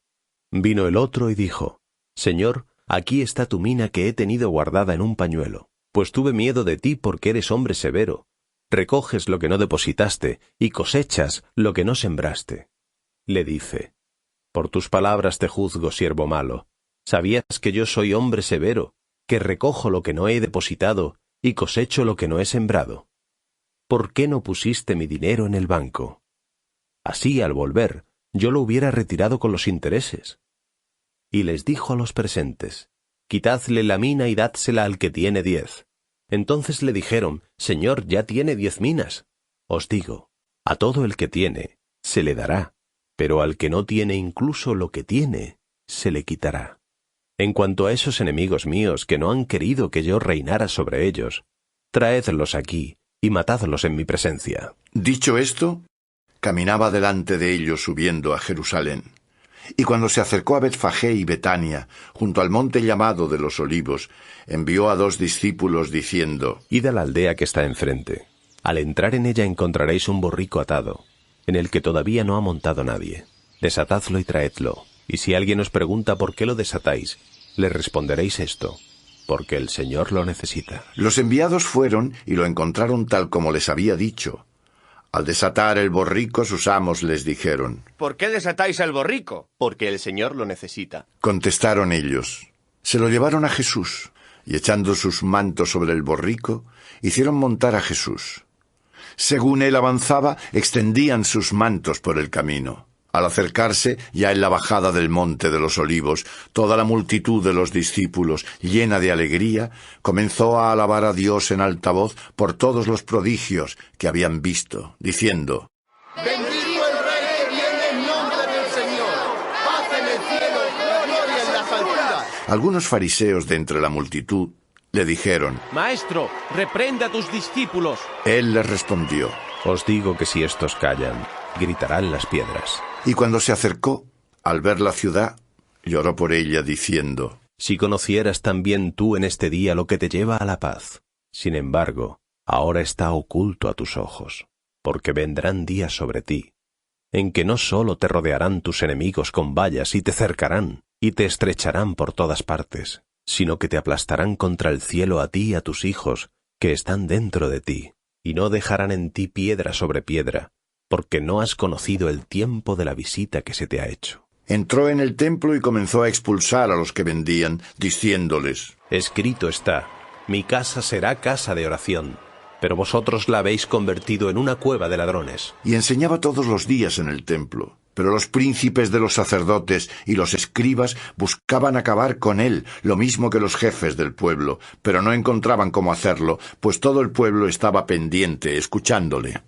Vino el otro y dijo, Señor, aquí está tu mina que he tenido guardada en un pañuelo, pues tuve miedo de ti porque eres hombre severo. Recoges lo que no depositaste y cosechas lo que no sembraste. Le dice, por tus palabras te juzgo, siervo malo. ¿Sabías que yo soy hombre severo, que recojo lo que no he depositado y cosecho lo que no he sembrado? ¿Por qué no pusiste mi dinero en el banco? Así, al volver, yo lo hubiera retirado con los intereses. Y les dijo a los presentes, quitadle la mina y dádsela al que tiene 10. Entonces le dijeron, Señor, ya tiene 10 minas. Os digo, a todo el que tiene, se le dará, pero al que no tiene incluso lo que tiene, se le quitará. En cuanto a esos enemigos míos que no han querido que yo reinara sobre ellos, traedlos aquí, y matadlos en mi presencia. Dicho esto, caminaba delante de ellos subiendo a Jerusalén. Y cuando se acercó a Betfagé y Betania, junto al monte llamado de los Olivos, envió a 2 discípulos diciendo, id a la aldea que está enfrente. Al entrar en ella encontraréis un borrico atado, en el que todavía no ha montado nadie. Desatadlo y traedlo, y si alguien os pregunta por qué lo desatáis, le responderéis esto. Porque el Señor lo necesita. Los enviados fueron y lo encontraron tal como les había dicho. Al desatar el borrico, sus amos les dijeron, ¿por qué desatáis el borrico? Porque el Señor lo necesita. Contestaron ellos. Se lo llevaron a Jesús, y echando sus mantos sobre el borrico, hicieron montar a Jesús. Según él avanzaba, extendían sus mantos por el camino. Al acercarse, ya en la bajada del monte de los Olivos, toda la multitud de los discípulos, llena de alegría, comenzó a alabar a Dios en alta voz por todos los prodigios que habían visto, diciendo, Bendito el Rey que viene en nombre del Señor. Paz en el cielo y gloria en las alturas. Algunos fariseos de entre la multitud le dijeron, Maestro, reprende a tus discípulos. Él les respondió, os digo que si estos callan, gritarán las piedras. y cuando se acercó, Al ver la ciudad, lloró por ella, diciendo: Si conocieras también tú en este día lo que te lleva a la paz. Sin embargo, ahora está oculto a tus ojos, porque vendrán días sobre ti, en que no sólo te rodearán tus enemigos con vallas y te cercarán, y te estrecharán por todas partes, sino que te aplastarán contra el cielo a ti y a tus hijos, que están dentro de ti, y no dejarán en ti piedra sobre piedra, porque no has conocido el tiempo de la visita que se te ha hecho. Entró en el templo y comenzó a expulsar a los que vendían, diciéndoles: Escrito está, mi casa será casa de oración, pero vosotros la habéis convertido en una cueva de ladrones. Y enseñaba todos los días en el templo. Pero los príncipes de los sacerdotes y los escribas buscaban acabar con él, lo mismo que los jefes del pueblo, pero no encontraban cómo hacerlo, pues todo el pueblo estaba pendiente, escuchándole.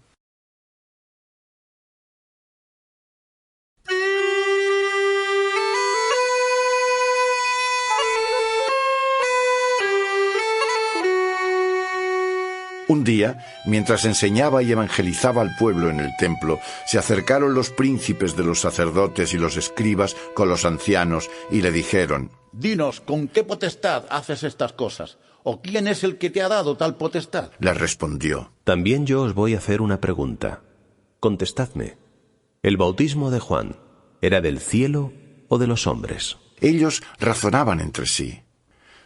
Un día, mientras enseñaba y evangelizaba al pueblo en el templo, se acercaron los príncipes de los sacerdotes y los escribas con los ancianos y le dijeron: Dinos, ¿con qué potestad haces estas cosas? ¿O quién es el que te ha dado tal potestad? Les respondió: También yo os voy a hacer una pregunta. Contestadme. ¿El bautismo de Juan era del cielo o de los hombres? Ellos razonaban entre sí.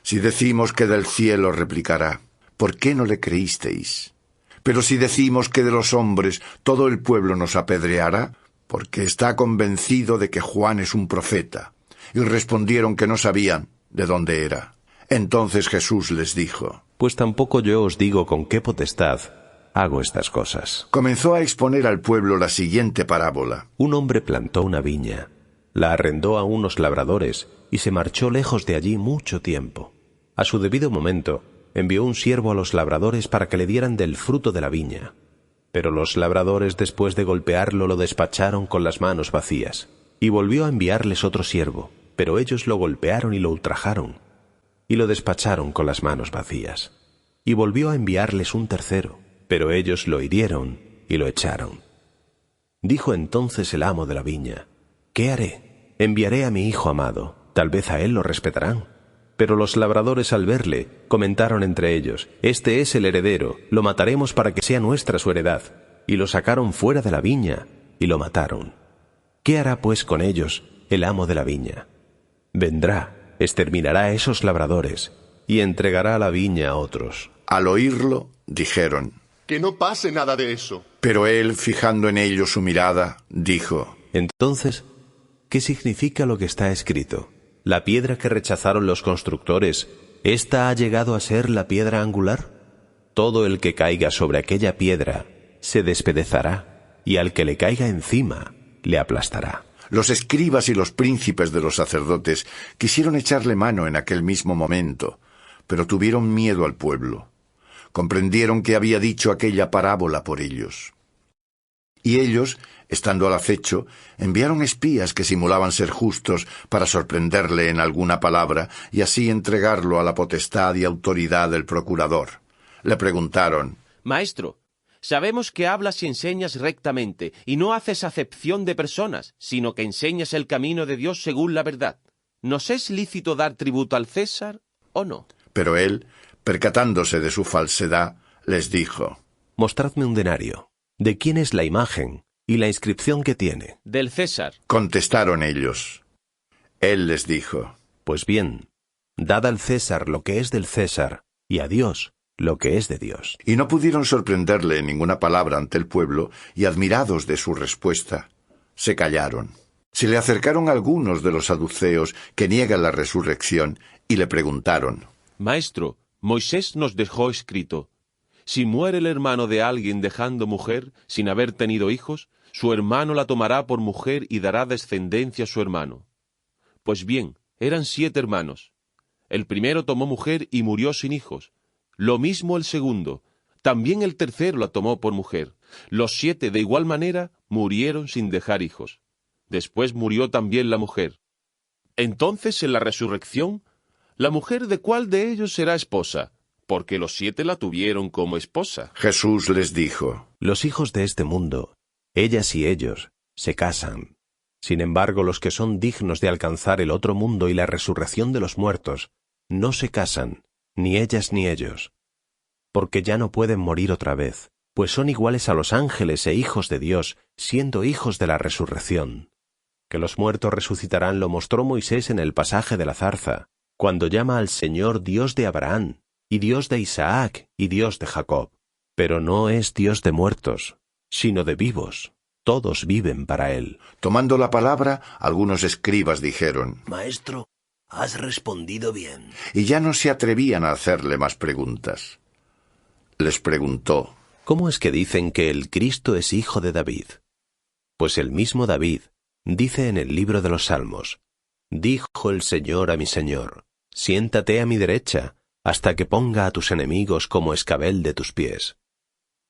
Si decimos que del cielo, replicará, ¿por qué no le creísteis? Pero si decimos que de los hombres, todo el pueblo nos apedreará, porque está convencido de que Juan es un profeta. Y respondieron que no sabían de dónde era. Entonces Jesús les dijo: Pues tampoco yo os digo con qué potestad hago estas cosas. Comenzó a exponer al pueblo la siguiente parábola. Un hombre plantó una viña, la arrendó a unos labradores y se marchó lejos de allí mucho tiempo. A su debido momento, envió un siervo a los labradores para que le dieran del fruto de la viña. Pero los labradores, después de golpearlo, lo despacharon con las manos vacías. Y volvió a enviarles otro siervo, pero ellos lo golpearon y lo ultrajaron, y lo despacharon con las manos vacías. Y volvió a enviarles un tercero, pero ellos lo hirieron y lo echaron. Dijo entonces el amo de la viña: ¿Qué haré? Enviaré a mi hijo amado, tal vez a él lo respetarán. Pero los labradores, al verle, comentaron entre ellos: Este es el heredero, lo mataremos para que sea nuestra su heredad. Y lo sacaron fuera de la viña y lo mataron. ¿Qué hará pues con ellos el amo de la viña? Vendrá, exterminará a esos labradores y entregará la viña a otros. Al oírlo, dijeron: Que no pase nada de eso. Pero él, fijando en ellos su mirada, dijo: Entonces, ¿qué significa lo que está escrito? La piedra que rechazaron los constructores, ¿esta ha llegado a ser la piedra angular? Todo el que caiga sobre aquella piedra se despedezará, y al que le caiga encima le aplastará. Los escribas y los príncipes de los sacerdotes quisieron echarle mano en aquel mismo momento, pero tuvieron miedo al pueblo. Comprendieron que había dicho aquella parábola por ellos. Y ellos, estando al acecho, enviaron espías que simulaban ser justos para sorprenderle en alguna palabra y así entregarlo a la potestad y autoridad del procurador. Le preguntaron: Maestro, sabemos que hablas y enseñas rectamente, y no haces acepción de personas, sino que enseñas el camino de Dios según la verdad. ¿Nos es lícito dar tributo al César o no? Pero él, percatándose de su falsedad, les dijo: Mostradme un denario. ¿De quién es la imagen y la inscripción que tiene? Del César. Contestaron ellos. Él les dijo: Pues bien, dad al César lo que es del César, y a Dios lo que es de Dios. Y no pudieron sorprenderle en ninguna palabra ante el pueblo, y admirados de su respuesta, se callaron. Se le acercaron algunos de los saduceos que niegan la resurrección, y le preguntaron: Maestro, Moisés nos dejó escrito: si muere el hermano de alguien dejando mujer, sin haber tenido hijos, su hermano la tomará por mujer y dará descendencia a su hermano. Pues bien, eran 7 hermanos. El primero tomó mujer y murió sin hijos. Lo mismo el segundo. También el tercero la tomó por mujer. Los 7, de igual manera, murieron sin dejar hijos. Después murió también la mujer. Entonces, en la resurrección, ¿la mujer de cuál de ellos será esposa? Porque los 7 la tuvieron como esposa. Jesús les dijo: Los hijos de este mundo, ellas y ellos, se casan, Sin embargo, los que son dignos de alcanzar el otro mundo y la resurrección de los muertos, no se casan, ni ellas ni ellos, porque ya no pueden morir otra vez, pues son iguales a los ángeles e hijos de Dios, siendo hijos de la resurrección. Que los muertos resucitarán lo mostró Moisés en el pasaje de la zarza, cuando llama al Señor Dios de Abraham, y Dios de Isaac, y Dios de Jacob. Pero no es Dios de muertos, sino de vivos. Todos viven para él. Tomando la palabra, algunos escribas dijeron: Maestro, has respondido bien. Y ya no se atrevían a hacerle más preguntas. Les preguntó: ¿Cómo es que dicen que el Cristo es hijo de David? Pues el mismo David dice en el libro de los Salmos: Dijo el Señor a mi Señor, siéntate a mi derecha, hasta que ponga a tus enemigos como escabel de tus pies.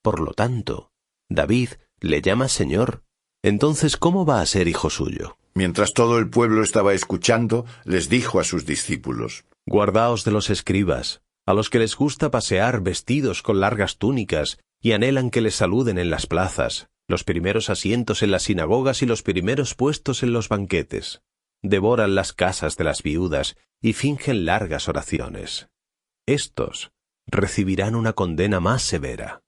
Por lo tanto, David le llama Señor. Entonces, ¿cómo va a ser hijo suyo? Mientras todo el pueblo estaba escuchando, les dijo a sus discípulos: Guardaos de los escribas, a los que les gusta pasear vestidos con largas túnicas y anhelan que les saluden en las plazas, los primeros asientos en las sinagogas y los primeros puestos en los banquetes. Devoran las casas de las viudas y fingen largas oraciones. Estos recibirán una condena más severa.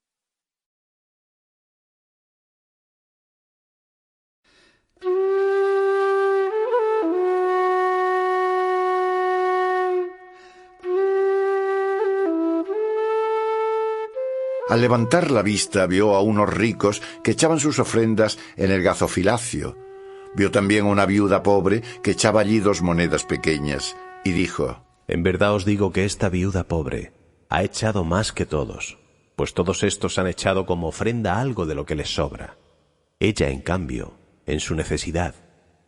Al levantar la vista vio a unos ricos que echaban sus ofrendas en el gazofilacio. Vio también a una viuda pobre que echaba allí 2 monedas pequeñas, y dijo: En verdad os digo que esta viuda pobre ha echado más que todos, pues todos estos han echado como ofrenda algo de lo que les sobra. Ella, en cambio, en su necesidad,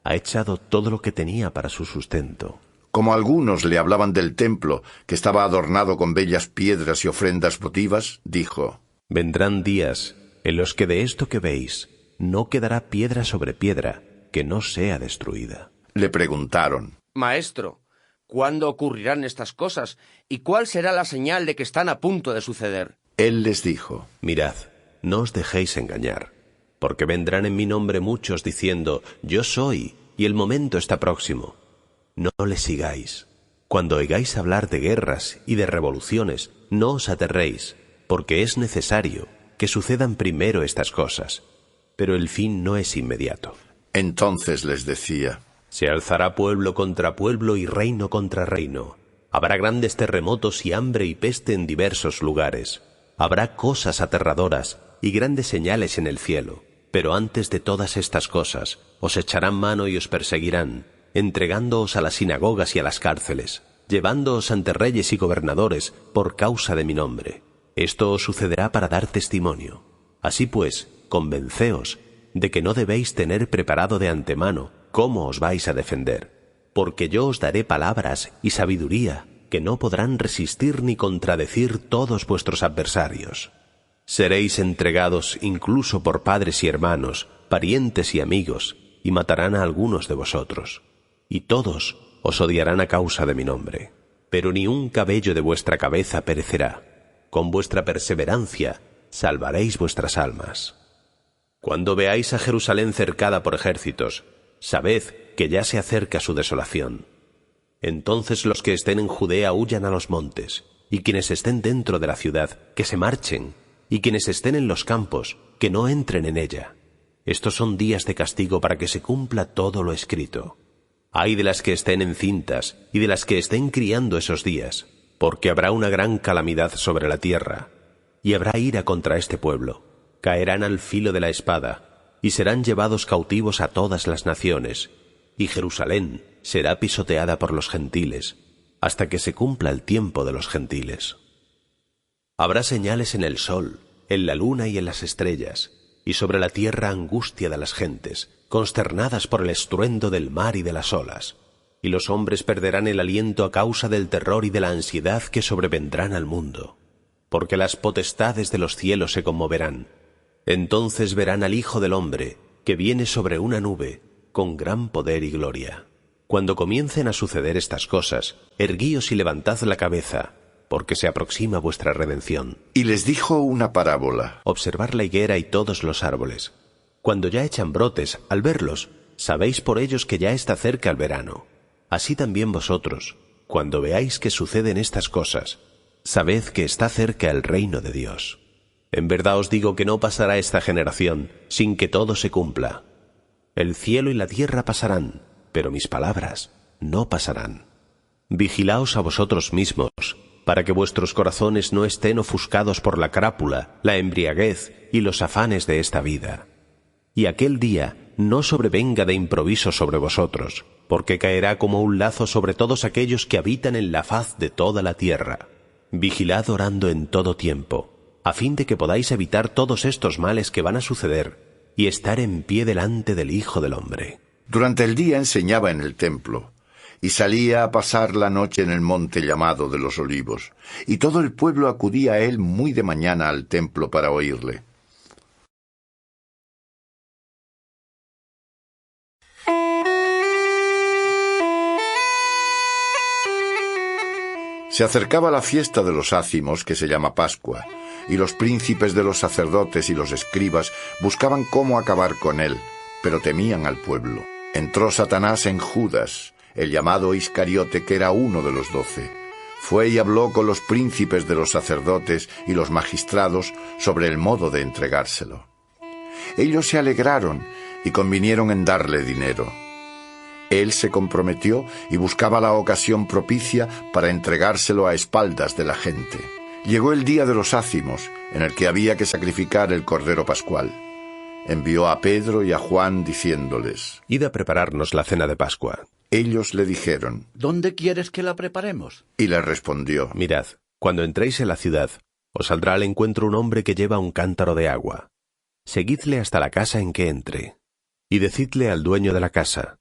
ha echado todo lo que tenía para su sustento. Como algunos le hablaban del templo, que estaba adornado con bellas piedras y ofrendas votivas, dijo: Vendrán días en los que de esto que veis no quedará piedra sobre piedra que no sea destruida. Le preguntaron: Maestro, ¿cuándo ocurrirán estas cosas? ¿Y cuál será la señal de que están a punto de suceder? Él les dijo: Mirad, no os dejéis engañar, porque vendrán en mi nombre muchos diciendo: Yo soy, y el momento está próximo. No les sigáis. Cuando oigáis hablar de guerras y de revoluciones, no os aterréis, porque es necesario que sucedan primero estas cosas, pero el fin no es inmediato. Entonces les decía: Se alzará pueblo contra pueblo y reino contra reino. Habrá grandes terremotos y hambre y peste en diversos lugares. Habrá cosas aterradoras y grandes señales en el cielo. Pero antes de todas estas cosas, os echarán mano y os perseguirán, entregándoos a las sinagogas y a las cárceles, llevándoos ante reyes y gobernadores por causa de mi nombre. Esto os sucederá para dar testimonio. Así pues, convenceos de que no debéis tener preparado de antemano cómo os vais a defender, porque yo os daré palabras y sabiduría que no podrán resistir ni contradecir todos vuestros adversarios. Seréis entregados incluso por padres y hermanos, parientes y amigos, y matarán a algunos de vosotros. Y todos os odiarán a causa de mi nombre. Pero ni un cabello de vuestra cabeza perecerá. Con vuestra perseverancia salvaréis vuestras almas. Cuando veáis a Jerusalén cercada por ejércitos, sabed que ya se acerca su desolación. Entonces los que estén en Judea huyan a los montes, y quienes estén dentro de la ciudad, que se marchen, y quienes estén en los campos, que no entren en ella. Estos son días de castigo para que se cumpla todo lo escrito. Ay de las que estén encintas y de las que estén criando esos días, porque habrá una gran calamidad sobre la tierra, y habrá ira contra este pueblo. Caerán al filo de la espada, y serán llevados cautivos a todas las naciones, y Jerusalén será pisoteada por los gentiles, hasta que se cumpla el tiempo de los gentiles. Habrá señales en el sol, en la luna y en las estrellas, y sobre la tierra angustia de las gentes, consternadas por el estruendo del mar y de las olas. Y los hombres perderán el aliento a causa del terror y de la ansiedad que sobrevendrán al mundo, porque las potestades de los cielos se conmoverán. Entonces verán al Hijo del Hombre, que viene sobre una nube, con gran poder y gloria. Cuando comiencen a suceder estas cosas, erguíos y levantad la cabeza, porque se aproxima vuestra redención. Y les dijo una parábola: Observad la higuera y todos los árboles. Cuando ya echan brotes, al verlos, Sabéis por ellos que ya está cerca el verano. Así también vosotros, cuando veáis que suceden estas cosas, sabed que está cerca el reino de Dios. En verdad os digo que no pasará esta generación sin que todo se cumpla. El cielo y la tierra pasarán, pero mis palabras no pasarán. Vigilaos a vosotros mismos, para que vuestros corazones no estén ofuscados por la crápula, la embriaguez y los afanes de esta vida. Y aquel día no sobrevenga de improviso sobre vosotros, porque caerá como un lazo sobre todos aquellos que habitan en la faz de toda la tierra. Vigilad orando en todo tiempo, a fin de que podáis evitar todos estos males que van a suceder y estar en pie delante del Hijo del Hombre. Durante el día enseñaba en el templo, y salía a pasar la noche en el monte llamado de los Olivos, y todo el pueblo acudía a él muy de mañana al templo para oírle. Se acercaba la fiesta de los ácimos, que se llama Pascua, y los príncipes de los sacerdotes y los escribas buscaban cómo acabar con él, pero temían al pueblo. Entró Satanás en Judas, el llamado Iscariote, que era uno de los 12. Fue y habló con los príncipes de los sacerdotes y los magistrados sobre el modo de entregárselo. Ellos se alegraron y convinieron en darle dinero. Él se comprometió y buscaba la ocasión propicia para entregárselo a espaldas de la gente. Llegó el día de los ácimos, en el que había que sacrificar el cordero pascual. Envió a Pedro y a Juan diciéndoles: Id a prepararnos la cena de Pascua. Ellos le dijeron: ¿Dónde quieres que la preparemos? Y le respondió: Mirad, cuando entréis en la ciudad, os saldrá al encuentro un hombre que lleva un cántaro de agua. Seguidle hasta la casa en que entre, y decidle al dueño de la casa: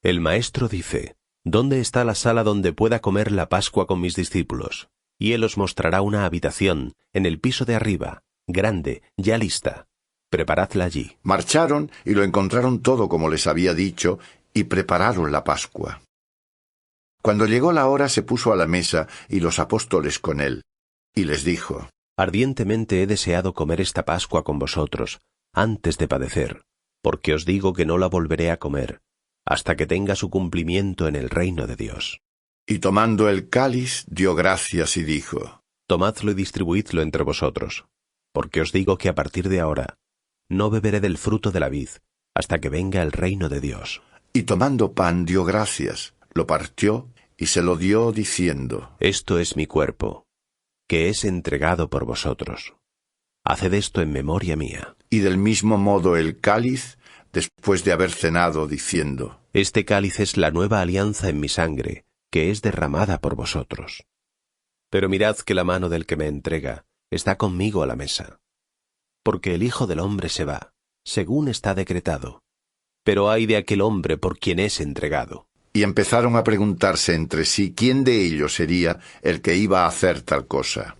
El maestro dice, ¿dónde está la sala donde pueda comer la Pascua con mis discípulos? Y él os mostrará una habitación en el piso de arriba, grande, ya lista. Preparadla allí. Marcharon y lo encontraron todo como les había dicho, y prepararon la Pascua. Cuando llegó la hora se puso a la mesa y los apóstoles con él, y les dijo: Ardientemente he deseado comer esta Pascua con vosotros, antes de padecer, porque os digo que no la volveré a comer, hasta que tenga su cumplimiento en el reino de Dios. Y tomando el cáliz, dio gracias y dijo: Tomadlo y distribuidlo entre vosotros, porque os digo que a partir de ahora no beberé del fruto de la vid, hasta que venga el reino de Dios. Y tomando pan dio gracias, lo partió y se lo dio diciendo: Esto es mi cuerpo, que es entregado por vosotros. Haced esto en memoria mía. Y del mismo modo el cáliz, después de haber cenado, diciendo: Este cáliz es la nueva alianza en mi sangre, que es derramada por vosotros. Pero mirad que la mano del que me entrega está conmigo a la mesa. Porque el Hijo del Hombre se va, según está decretado. Pero ay de aquel hombre por quien es entregado. Y empezaron a preguntarse entre sí quién de ellos sería el que iba a hacer tal cosa.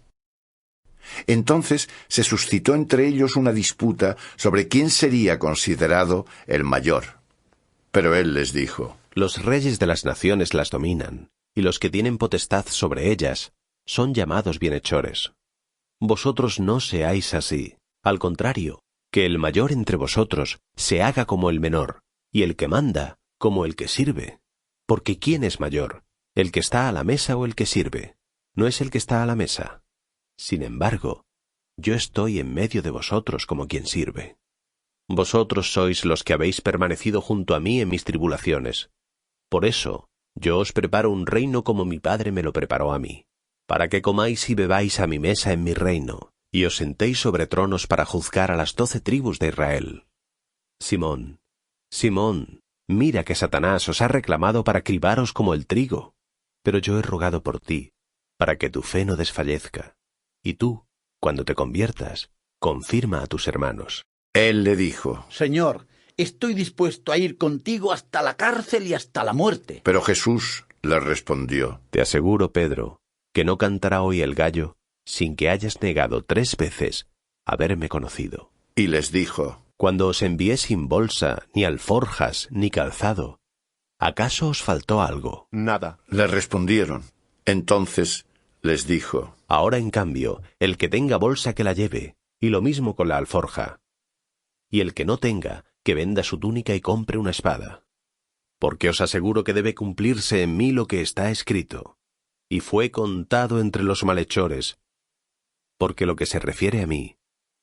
Entonces se suscitó entre ellos una disputa sobre quién sería considerado el mayor. Pero él les dijo: Los reyes de las naciones las dominan, y los que tienen potestad sobre ellas son llamados bienhechores. Vosotros no seáis así, al contrario, que el mayor entre vosotros se haga como el menor, y el que manda como el que sirve. Porque ¿quién es mayor, el que está a la mesa o el que sirve? ¿No es el que está a la mesa? Sin embargo, yo estoy en medio de vosotros como quien sirve. Vosotros sois los que habéis permanecido junto a mí en mis tribulaciones. Por eso, yo os preparo un reino como mi Padre me lo preparó a mí, para que comáis y bebáis a mi mesa en mi reino, y os sentéis sobre tronos para juzgar a las 12 tribus de Israel. Simón, Simón, mira que Satanás os ha reclamado para cribaros como el trigo, pero yo he rogado por ti, para que tu fe no desfallezca. Y tú, cuando te conviertas, confirma a tus hermanos. Él le dijo: Señor, estoy dispuesto a ir contigo hasta la cárcel y hasta la muerte. Pero Jesús le respondió: Te aseguro, Pedro, que no cantará hoy el gallo sin que hayas negado 3 veces haberme conocido. Y les dijo: Cuando os envié sin bolsa, ni alforjas, ni calzado, ¿acaso os faltó algo? Nada. Le respondieron. Entonces les dijo: Ahora, en cambio, el que tenga bolsa que la lleve, y lo mismo con la alforja. Y el que no tenga, que venda su túnica y compre una espada. porque os aseguro que debe cumplirse en mí lo que está escrito. Y fue contado entre los malhechores, porque lo que se refiere a mí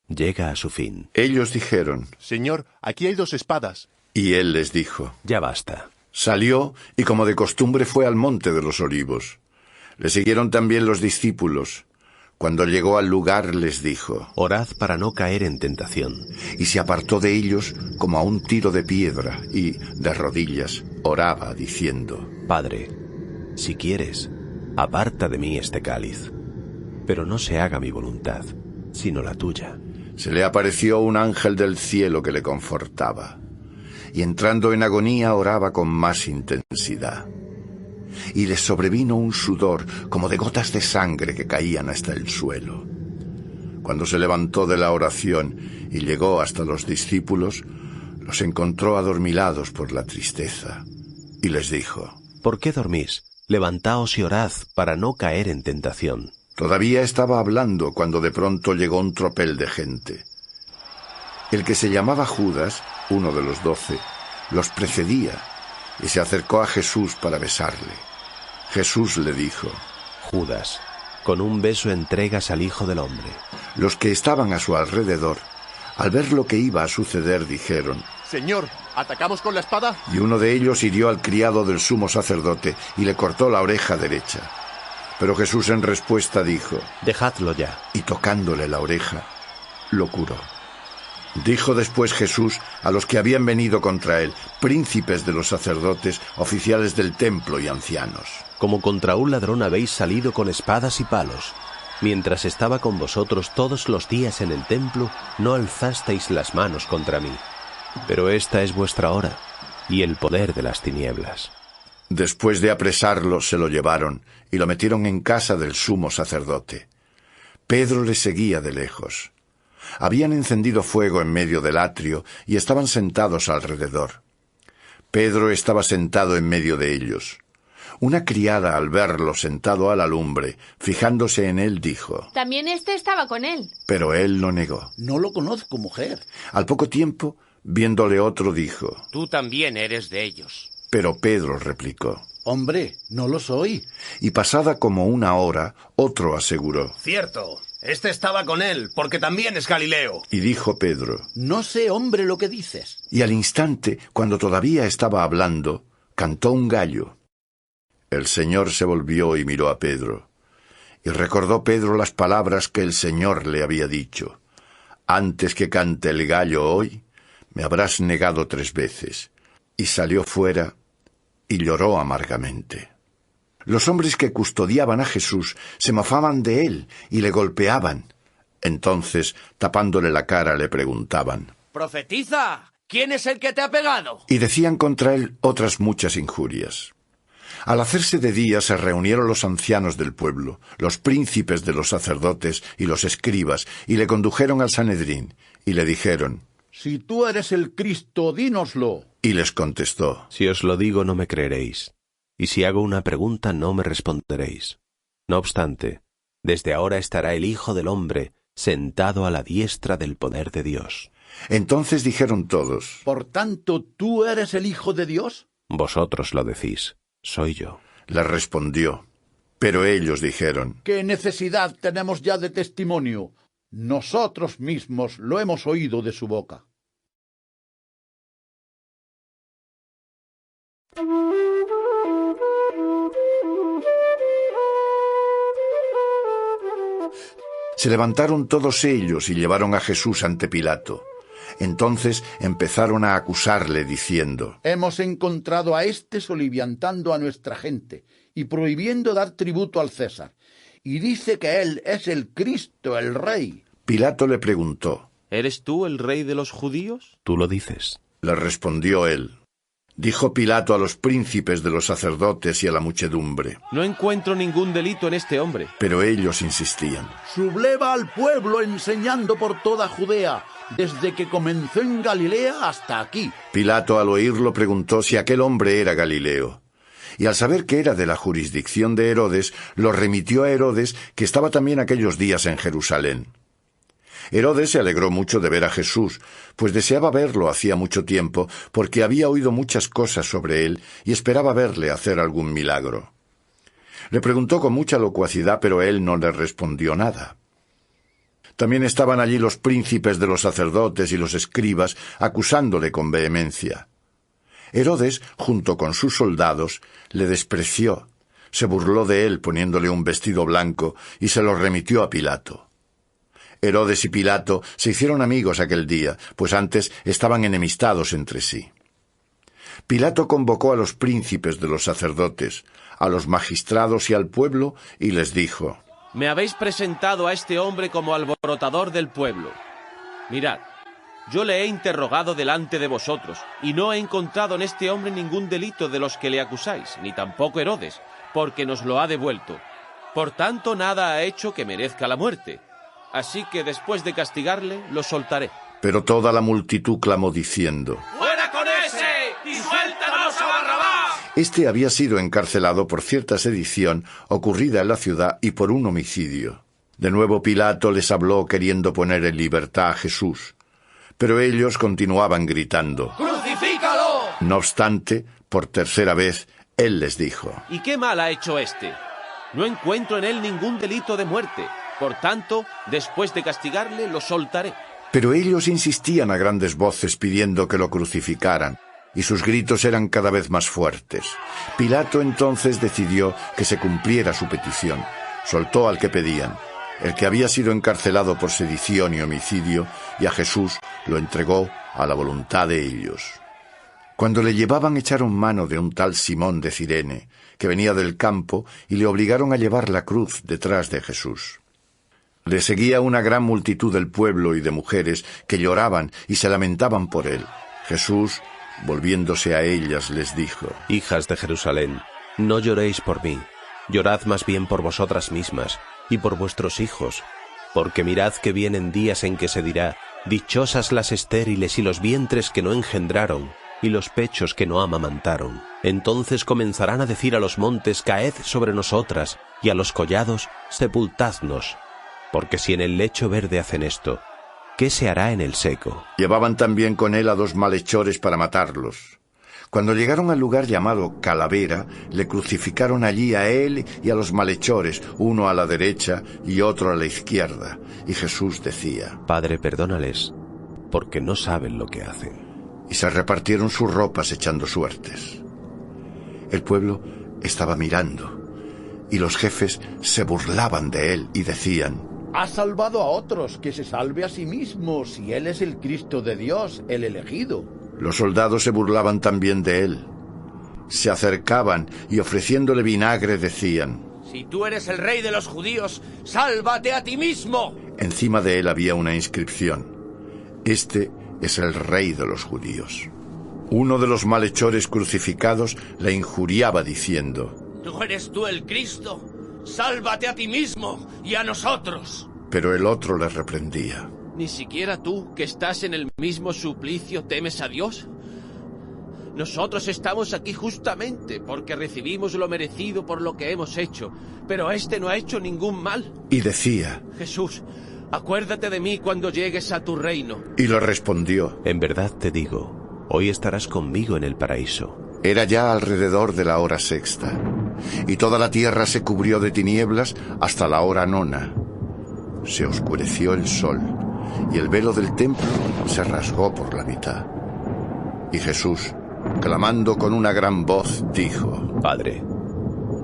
llega a su fin. Ellos dijeron: Señor, aquí hay 2 espadas. Y él les dijo: Ya basta. Salió y como de costumbre fue al monte de los Olivos. Le siguieron también los discípulos. Cuando llegó al lugar les dijo: Orad para no caer en tentación. Y se apartó de ellos como a un tiro de piedra y, de rodillas, oraba diciendo: Padre, si quieres, aparta de mí este cáliz, pero no se haga mi voluntad, sino la tuya. Se le apareció un ángel del cielo que le confortaba, y entrando en agonía oraba con más intensidad. Y le sobrevino un sudor como de gotas de sangre que caían hasta el suelo. Cuando se levantó de la oración y llegó hasta los discípulos, los encontró adormilados por la tristeza, y les dijo: ¿Por qué dormís? Levantaos y orad para no caer en tentación. Todavía estaba hablando cuando de pronto llegó un tropel de gente. El que se llamaba Judas, uno de los 12, los precedía y se acercó a Jesús para besarle. Jesús le dijo: Judas, con un beso entregas al Hijo del Hombre. Los que estaban a su alrededor, al ver lo que iba a suceder, dijeron: Señor, ¿atacamos con la espada? Y uno de ellos hirió al criado del sumo sacerdote y le cortó la oreja derecha. Pero Jesús en respuesta dijo: Dejadlo ya. Y tocándole la oreja, lo curó. Dijo después Jesús a los que habían venido contra él, príncipes de los sacerdotes, oficiales del templo y ancianos: Como contra un ladrón habéis salido con espadas y palos. Mientras estaba con vosotros todos los días en el templo, no alzasteis las manos contra mí. Pero esta es vuestra hora, y el poder de las tinieblas. Después de apresarlo, se lo llevaron y lo metieron en casa del sumo sacerdote. Pedro le seguía de lejos. Habían encendido fuego en medio del atrio y estaban sentados alrededor. Pedro estaba sentado en medio de ellos. Una criada, al verlo sentado a la lumbre, fijándose en él, dijo: También estaba con él. Pero él lo negó. No lo conozco, mujer. Al poco tiempo, viéndole otro, dijo: Tú también eres de ellos. Pero Pedro replicó: Hombre, no lo soy. Y pasada como una hora, otro aseguró: Cierto, estaba con él, porque también es Galileo. Y dijo Pedro: No sé, hombre, lo que dices. Y al instante, cuando todavía estaba hablando, cantó un gallo. El Señor se volvió y miró a Pedro. Y recordó Pedro las palabras que el Señor le había dicho: Antes que cante el gallo hoy, me habrás negado 3 veces. Y salió fuera y lloró amargamente. Los hombres que custodiaban a Jesús se mofaban de él y le golpeaban. Entonces, tapándole la cara, le preguntaban: ¡Profetiza! ¿Quién es el que te ha pegado? Y decían contra él otras muchas injurias. Al hacerse de día se reunieron los ancianos del pueblo, los príncipes de los sacerdotes y los escribas, y le condujeron al Sanedrín, y le dijeron: Si tú eres el Cristo, dínoslo. Y les contestó: Si os lo digo, no me creeréis, y si hago una pregunta, no me responderéis. No obstante, desde ahora estará el Hijo del Hombre sentado a la diestra del poder de Dios. Entonces dijeron todos: Por tanto, ¿tú eres el Hijo de Dios? Vosotros lo decís, soy yo. Le respondió. Pero ellos dijeron: ¿Qué necesidad tenemos ya de testimonio? Nosotros mismos lo hemos oído de su boca. Se levantaron todos ellos y llevaron a Jesús ante Pilato. Entonces empezaron a acusarle diciendo: Hemos encontrado a éste soliviantando a nuestra gente y prohibiendo dar tributo al César. Y dice que él es el Cristo, el Rey. Pilato le preguntó: ¿Eres tú el rey de los judíos? Tú lo dices. Le respondió él. Dijo Pilato a los príncipes de los sacerdotes y a la muchedumbre. No encuentro ningún delito en este hombre. Pero ellos insistían: Subleva al pueblo enseñando por toda Judea, desde que comenzó en Galilea hasta aquí. Pilato al oírlo preguntó si aquel hombre era Galileo. Y al saber que era de la jurisdicción de Herodes, lo remitió a Herodes, que estaba también aquellos días en Jerusalén. Herodes se alegró mucho de ver a Jesús, pues deseaba verlo hacía mucho tiempo, porque había oído muchas cosas sobre él y esperaba verle hacer algún milagro. Le preguntó con mucha locuacidad, pero él no le respondió nada. También estaban allí los príncipes de los sacerdotes y los escribas, acusándole con vehemencia. Herodes, junto con sus soldados, le despreció, se burló de él poniéndole un vestido blanco y se lo remitió a Pilato. Herodes y Pilato se hicieron amigos aquel día, pues antes estaban enemistados entre sí. Pilato convocó a los príncipes de los sacerdotes, a los magistrados y al pueblo, y les dijo: Me habéis presentado a este hombre como alborotador del pueblo. Mirad, yo le he interrogado delante de vosotros, y no he encontrado en este hombre ningún delito de los que le acusáis, ni tampoco Herodes, porque nos lo ha devuelto. Por tanto, nada ha hecho que merezca la muerte. Así que después de castigarle, lo soltaré. Pero toda la multitud clamó diciendo: ¡Fuera con ese! ¡Y suéltanos a Barrabás! Este había sido encarcelado por cierta sedición ocurrida en la ciudad y por un homicidio. De nuevo Pilato les habló queriendo poner en libertad a Jesús, pero ellos continuaban gritando. ¡Crucifícalo! No obstante, por tercera vez, él les dijo: ¿Y qué mal ha hecho este? No encuentro en él ningún delito de muerte. Por tanto, después de castigarle, lo soltaré. Pero ellos insistían a grandes voces pidiendo que lo crucificaran, y sus gritos eran cada vez más fuertes. Pilato entonces decidió que se cumpliera su petición. Soltó al que pedían, el que había sido encarcelado por sedición y homicidio, y a Jesús lo entregó a la voluntad de ellos. Cuando le llevaban echaron mano de un tal Simón de Cirene, que venía del campo, y le obligaron a llevar la cruz detrás de Jesús. Le seguía una gran multitud del pueblo y de mujeres que lloraban y se lamentaban por él. Jesús, volviéndose a ellas, les dijo: Hijas de Jerusalén, no lloréis por mí, llorad más bien por vosotras mismas y por vuestros hijos, porque mirad que vienen días en que se dirá: dichosas las estériles y los vientres que no engendraron, y los pechos que no amamantaron. Entonces comenzarán a decir a los montes: caed sobre nosotras, y a los collados: sepultadnos. Porque si en el lecho verde hacen esto, ¿qué se hará en el seco? Llevaban también con él a 2 malhechores para matarlos. Cuando llegaron al lugar llamado Calavera, le crucificaron allí a él y a los malhechores, uno a la derecha y otro a la izquierda. Y Jesús decía: Padre, perdónales, porque no saben lo que hacen. Y se repartieron sus ropas echando suertes. El pueblo estaba mirando, y los jefes se burlaban de él y decían: Ha salvado a otros, que se salve a sí mismo, si él es el Cristo de Dios, el elegido. Los soldados se burlaban también de él. Se acercaban y ofreciéndole vinagre decían: Si tú eres el rey de los judíos, sálvate a ti mismo. Encima de él había una inscripción: Este es el rey de los judíos. Uno de los malhechores crucificados le injuriaba diciendo: ¿No eres tú el Cristo? Sálvate a ti mismo y a nosotros. Pero el otro le reprendía: ¿Ni siquiera tú, que estás en el mismo suplicio, temes a Dios? Nosotros estamos aquí justamente porque recibimos lo merecido por lo que hemos hecho, pero este no ha hecho ningún mal. Y decía: Jesús, acuérdate de mí cuando llegues a tu reino. Y le respondió: En verdad te digo, hoy estarás conmigo en el paraíso. Era ya alrededor de la hora sexta, y toda la tierra se cubrió de tinieblas hasta la hora nona. Se oscureció el sol, y el velo del templo se rasgó por la mitad. Y Jesús, clamando con una gran voz, dijo: Padre,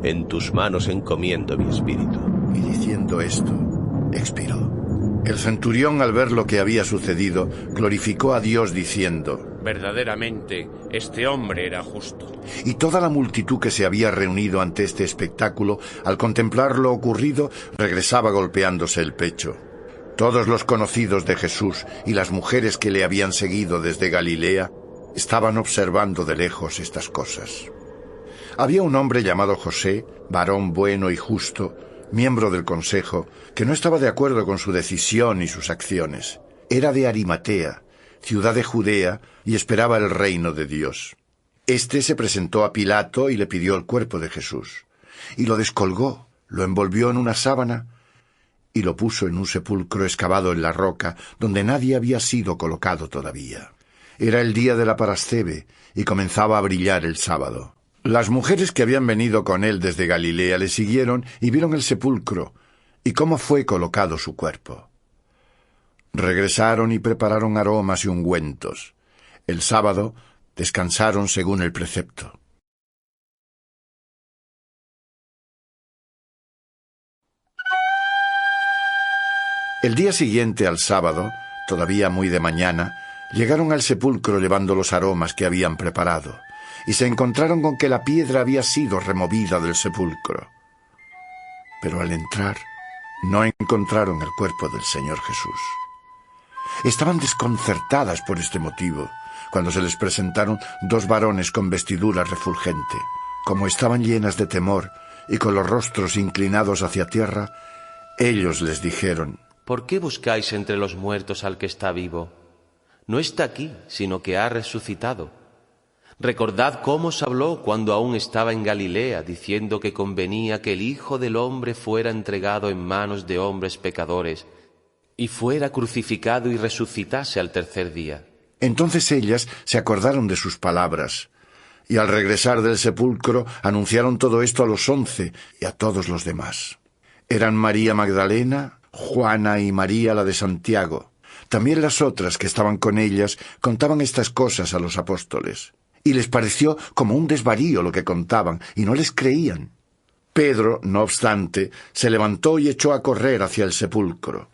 en tus manos encomiendo mi espíritu. Y diciendo esto, expiró. El centurión, al ver lo que había sucedido, glorificó a Dios diciendo: Verdaderamente, este hombre era justo. Y toda la multitud que se había reunido ante este espectáculo, al contemplar lo ocurrido, regresaba golpeándose el pecho. Todos los conocidos de Jesús y las mujeres que le habían seguido desde Galilea estaban observando de lejos estas cosas. Había un hombre llamado José, varón bueno y justo, miembro del consejo, que no estaba de acuerdo con su decisión y sus acciones. Era de Arimatea, ciudad de Judea, y esperaba el reino de Dios. Este se presentó a Pilato y le pidió el cuerpo de Jesús, y lo descolgó, lo envolvió en una sábana y lo puso en un sepulcro excavado en la roca, donde nadie había sido colocado todavía. Era el día de la Parasceve, y comenzaba a brillar el sábado. Las mujeres que habían venido con él desde Galilea le siguieron y vieron el sepulcro, y cómo fue colocado su cuerpo. Regresaron y prepararon aromas y ungüentos. El sábado descansaron según el precepto. El día siguiente al sábado, todavía muy de mañana, llegaron al sepulcro llevando los aromas que habían preparado, y se encontraron con que la piedra había sido removida del sepulcro. Pero al entrar, no encontraron el cuerpo del Señor Jesús. Estaban desconcertadas por este motivo, cuando se les presentaron dos varones con vestidura refulgente. Como estaban llenas de temor y con los rostros inclinados hacia tierra, ellos les dijeron: ¿Por qué buscáis entre los muertos al que está vivo? No está aquí, sino que ha resucitado. Recordad cómo os habló cuando aún estaba en Galilea, diciendo que convenía que el Hijo del Hombre fuera entregado en manos de hombres pecadores, y fuera crucificado y resucitase al tercer día. Entonces ellas se acordaron de sus palabras, y al regresar del sepulcro anunciaron todo esto a los 11 y a todos los demás. Eran María Magdalena, Juana y María la de Santiago. También las otras que estaban con ellas contaban estas cosas a los apóstoles. Y les pareció como un desvarío lo que contaban, y no les creían. Pedro, no obstante, se levantó y echó a correr hacia el sepulcro,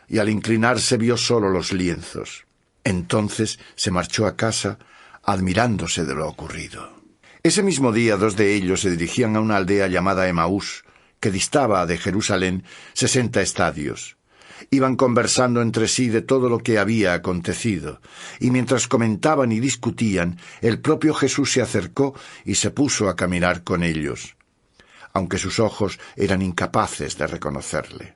y al inclinarse vio solo los lienzos. Entonces se marchó a casa, admirándose de lo ocurrido. Ese mismo día 2 de ellos se dirigían a una aldea llamada Emaús, que distaba de Jerusalén 60 estadios. Iban conversando entre sí de todo lo que había acontecido, y mientras comentaban y discutían, el propio Jesús se acercó y se puso a caminar con ellos, aunque sus ojos eran incapaces de reconocerle.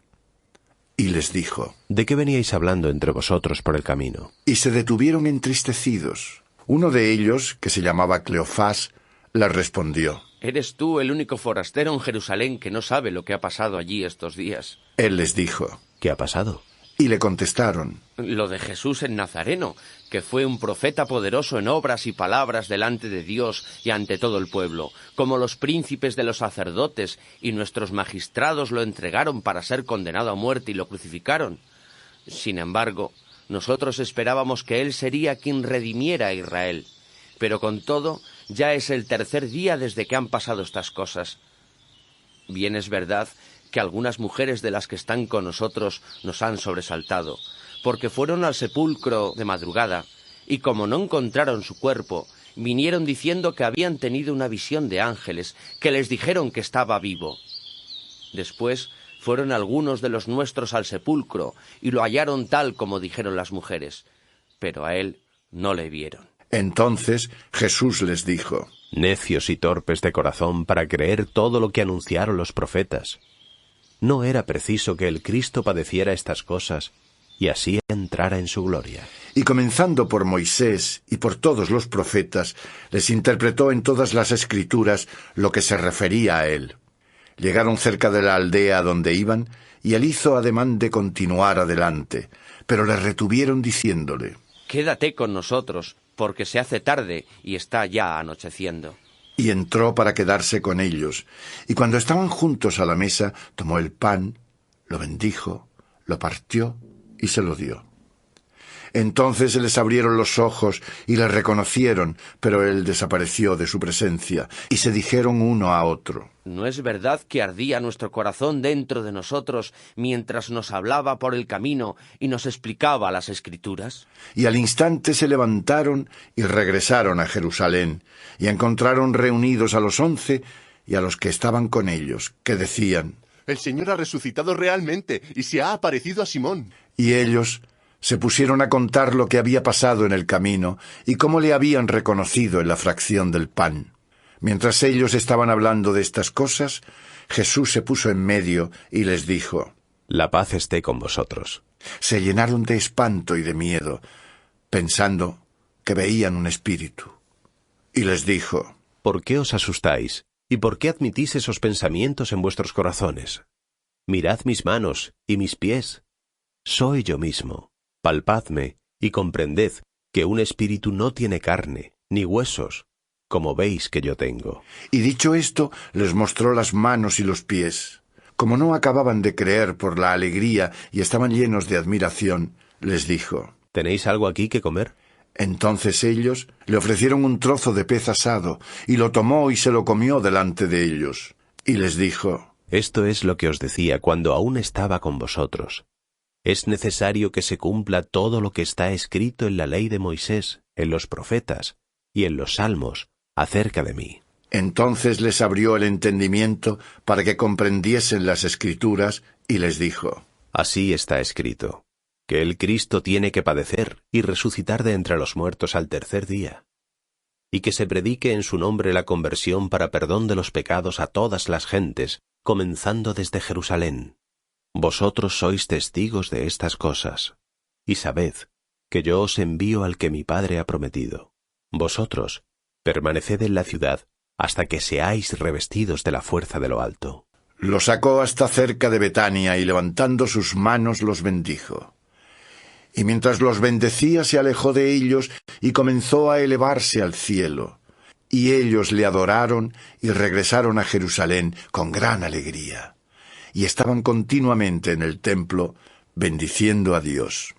Y les dijo: ¿De qué veníais hablando entre vosotros por el camino? Y se detuvieron entristecidos. Uno de ellos, que se llamaba Cleofás, les respondió: ¿Eres tú el único forastero en Jerusalén que no sabe lo que ha pasado allí estos días? Él les dijo: ¿Qué ha pasado? Y le contestaron: Lo de Jesús el Nazareno, que fue un profeta poderoso en obras y palabras delante de Dios y ante todo el pueblo, como los príncipes de los sacerdotes y nuestros magistrados lo entregaron para ser condenado a muerte y lo crucificaron. Sin embargo, nosotros esperábamos que él sería quien redimiera a Israel. Pero con todo, ya es el tercer día desde que han pasado estas cosas. Bien es verdad que algunas mujeres de las que están con nosotros nos han sobresaltado, porque fueron al sepulcro de madrugada, y como no encontraron su cuerpo, vinieron diciendo que habían tenido una visión de ángeles, que les dijeron que estaba vivo. Después fueron algunos de los nuestros al sepulcro, y lo hallaron tal como dijeron las mujeres, pero a él no le vieron. Entonces Jesús les dijo: Necios y torpes de corazón para creer todo lo que anunciaron los profetas. ¿No era preciso que el Cristo padeciera estas cosas y así entrara en su gloria? Y comenzando por Moisés y por todos los profetas, les interpretó en todas las Escrituras lo que se refería a él. Llegaron cerca de la aldea donde iban, y él hizo ademán de continuar adelante, pero le retuvieron diciéndole: Quédate con nosotros, porque se hace tarde y está ya anocheciendo. Y entró para quedarse con ellos, y cuando estaban juntos a la mesa, tomó el pan, lo bendijo, lo partió y se lo dio. Entonces se les abrieron los ojos y le reconocieron, pero él desapareció de su presencia, y se dijeron uno a otro: ¿No es verdad que ardía nuestro corazón dentro de nosotros mientras nos hablaba por el camino y nos explicaba las Escrituras? Y al instante se levantaron y regresaron a Jerusalén, y encontraron reunidos a los 11 y a los que estaban con ellos, que decían: El Señor ha resucitado realmente y se ha aparecido a Simón. Y ellos se pusieron a contar lo que había pasado en el camino y cómo le habían reconocido en la fracción del pan. Mientras ellos estaban hablando de estas cosas, Jesús se puso en medio y les dijo: La paz esté con vosotros. Se llenaron de espanto y de miedo, pensando que veían un espíritu. Y les dijo: ¿Por qué os asustáis? ¿Y por qué admitís esos pensamientos en vuestros corazones? Mirad mis manos y mis pies. Soy yo mismo. Palpadme y comprended que un espíritu no tiene carne, ni huesos, como veis que yo tengo. Y dicho esto, les mostró las manos y los pies. Como no acababan de creer por la alegría y estaban llenos de admiración, les dijo: ¿Tenéis algo aquí que comer? Entonces ellos le ofrecieron un trozo de pez asado, y lo tomó y se lo comió delante de ellos. Y les dijo: Esto es lo que os decía cuando aún estaba con vosotros. Es necesario que se cumpla todo lo que está escrito en la ley de Moisés, en los profetas y en los salmos acerca de mí. Entonces les abrió el entendimiento para que comprendiesen las Escrituras, y les dijo: Así está escrito, que el Cristo tiene que padecer y resucitar de entre los muertos al tercer día, y que se predique en su nombre la conversión para perdón de los pecados a todas las gentes, comenzando desde Jerusalén. Vosotros sois testigos de estas cosas, y sabed que yo os envío al que mi Padre ha prometido. Vosotros permaneced en la ciudad hasta que seáis revestidos de la fuerza de lo alto. Lo sacó hasta cerca de Betania y levantando sus manos los bendijo. Y mientras los bendecía se alejó de ellos y comenzó a elevarse al cielo. Y ellos le adoraron y regresaron a Jerusalén con gran alegría. Y estaban continuamente en el templo bendiciendo a Dios.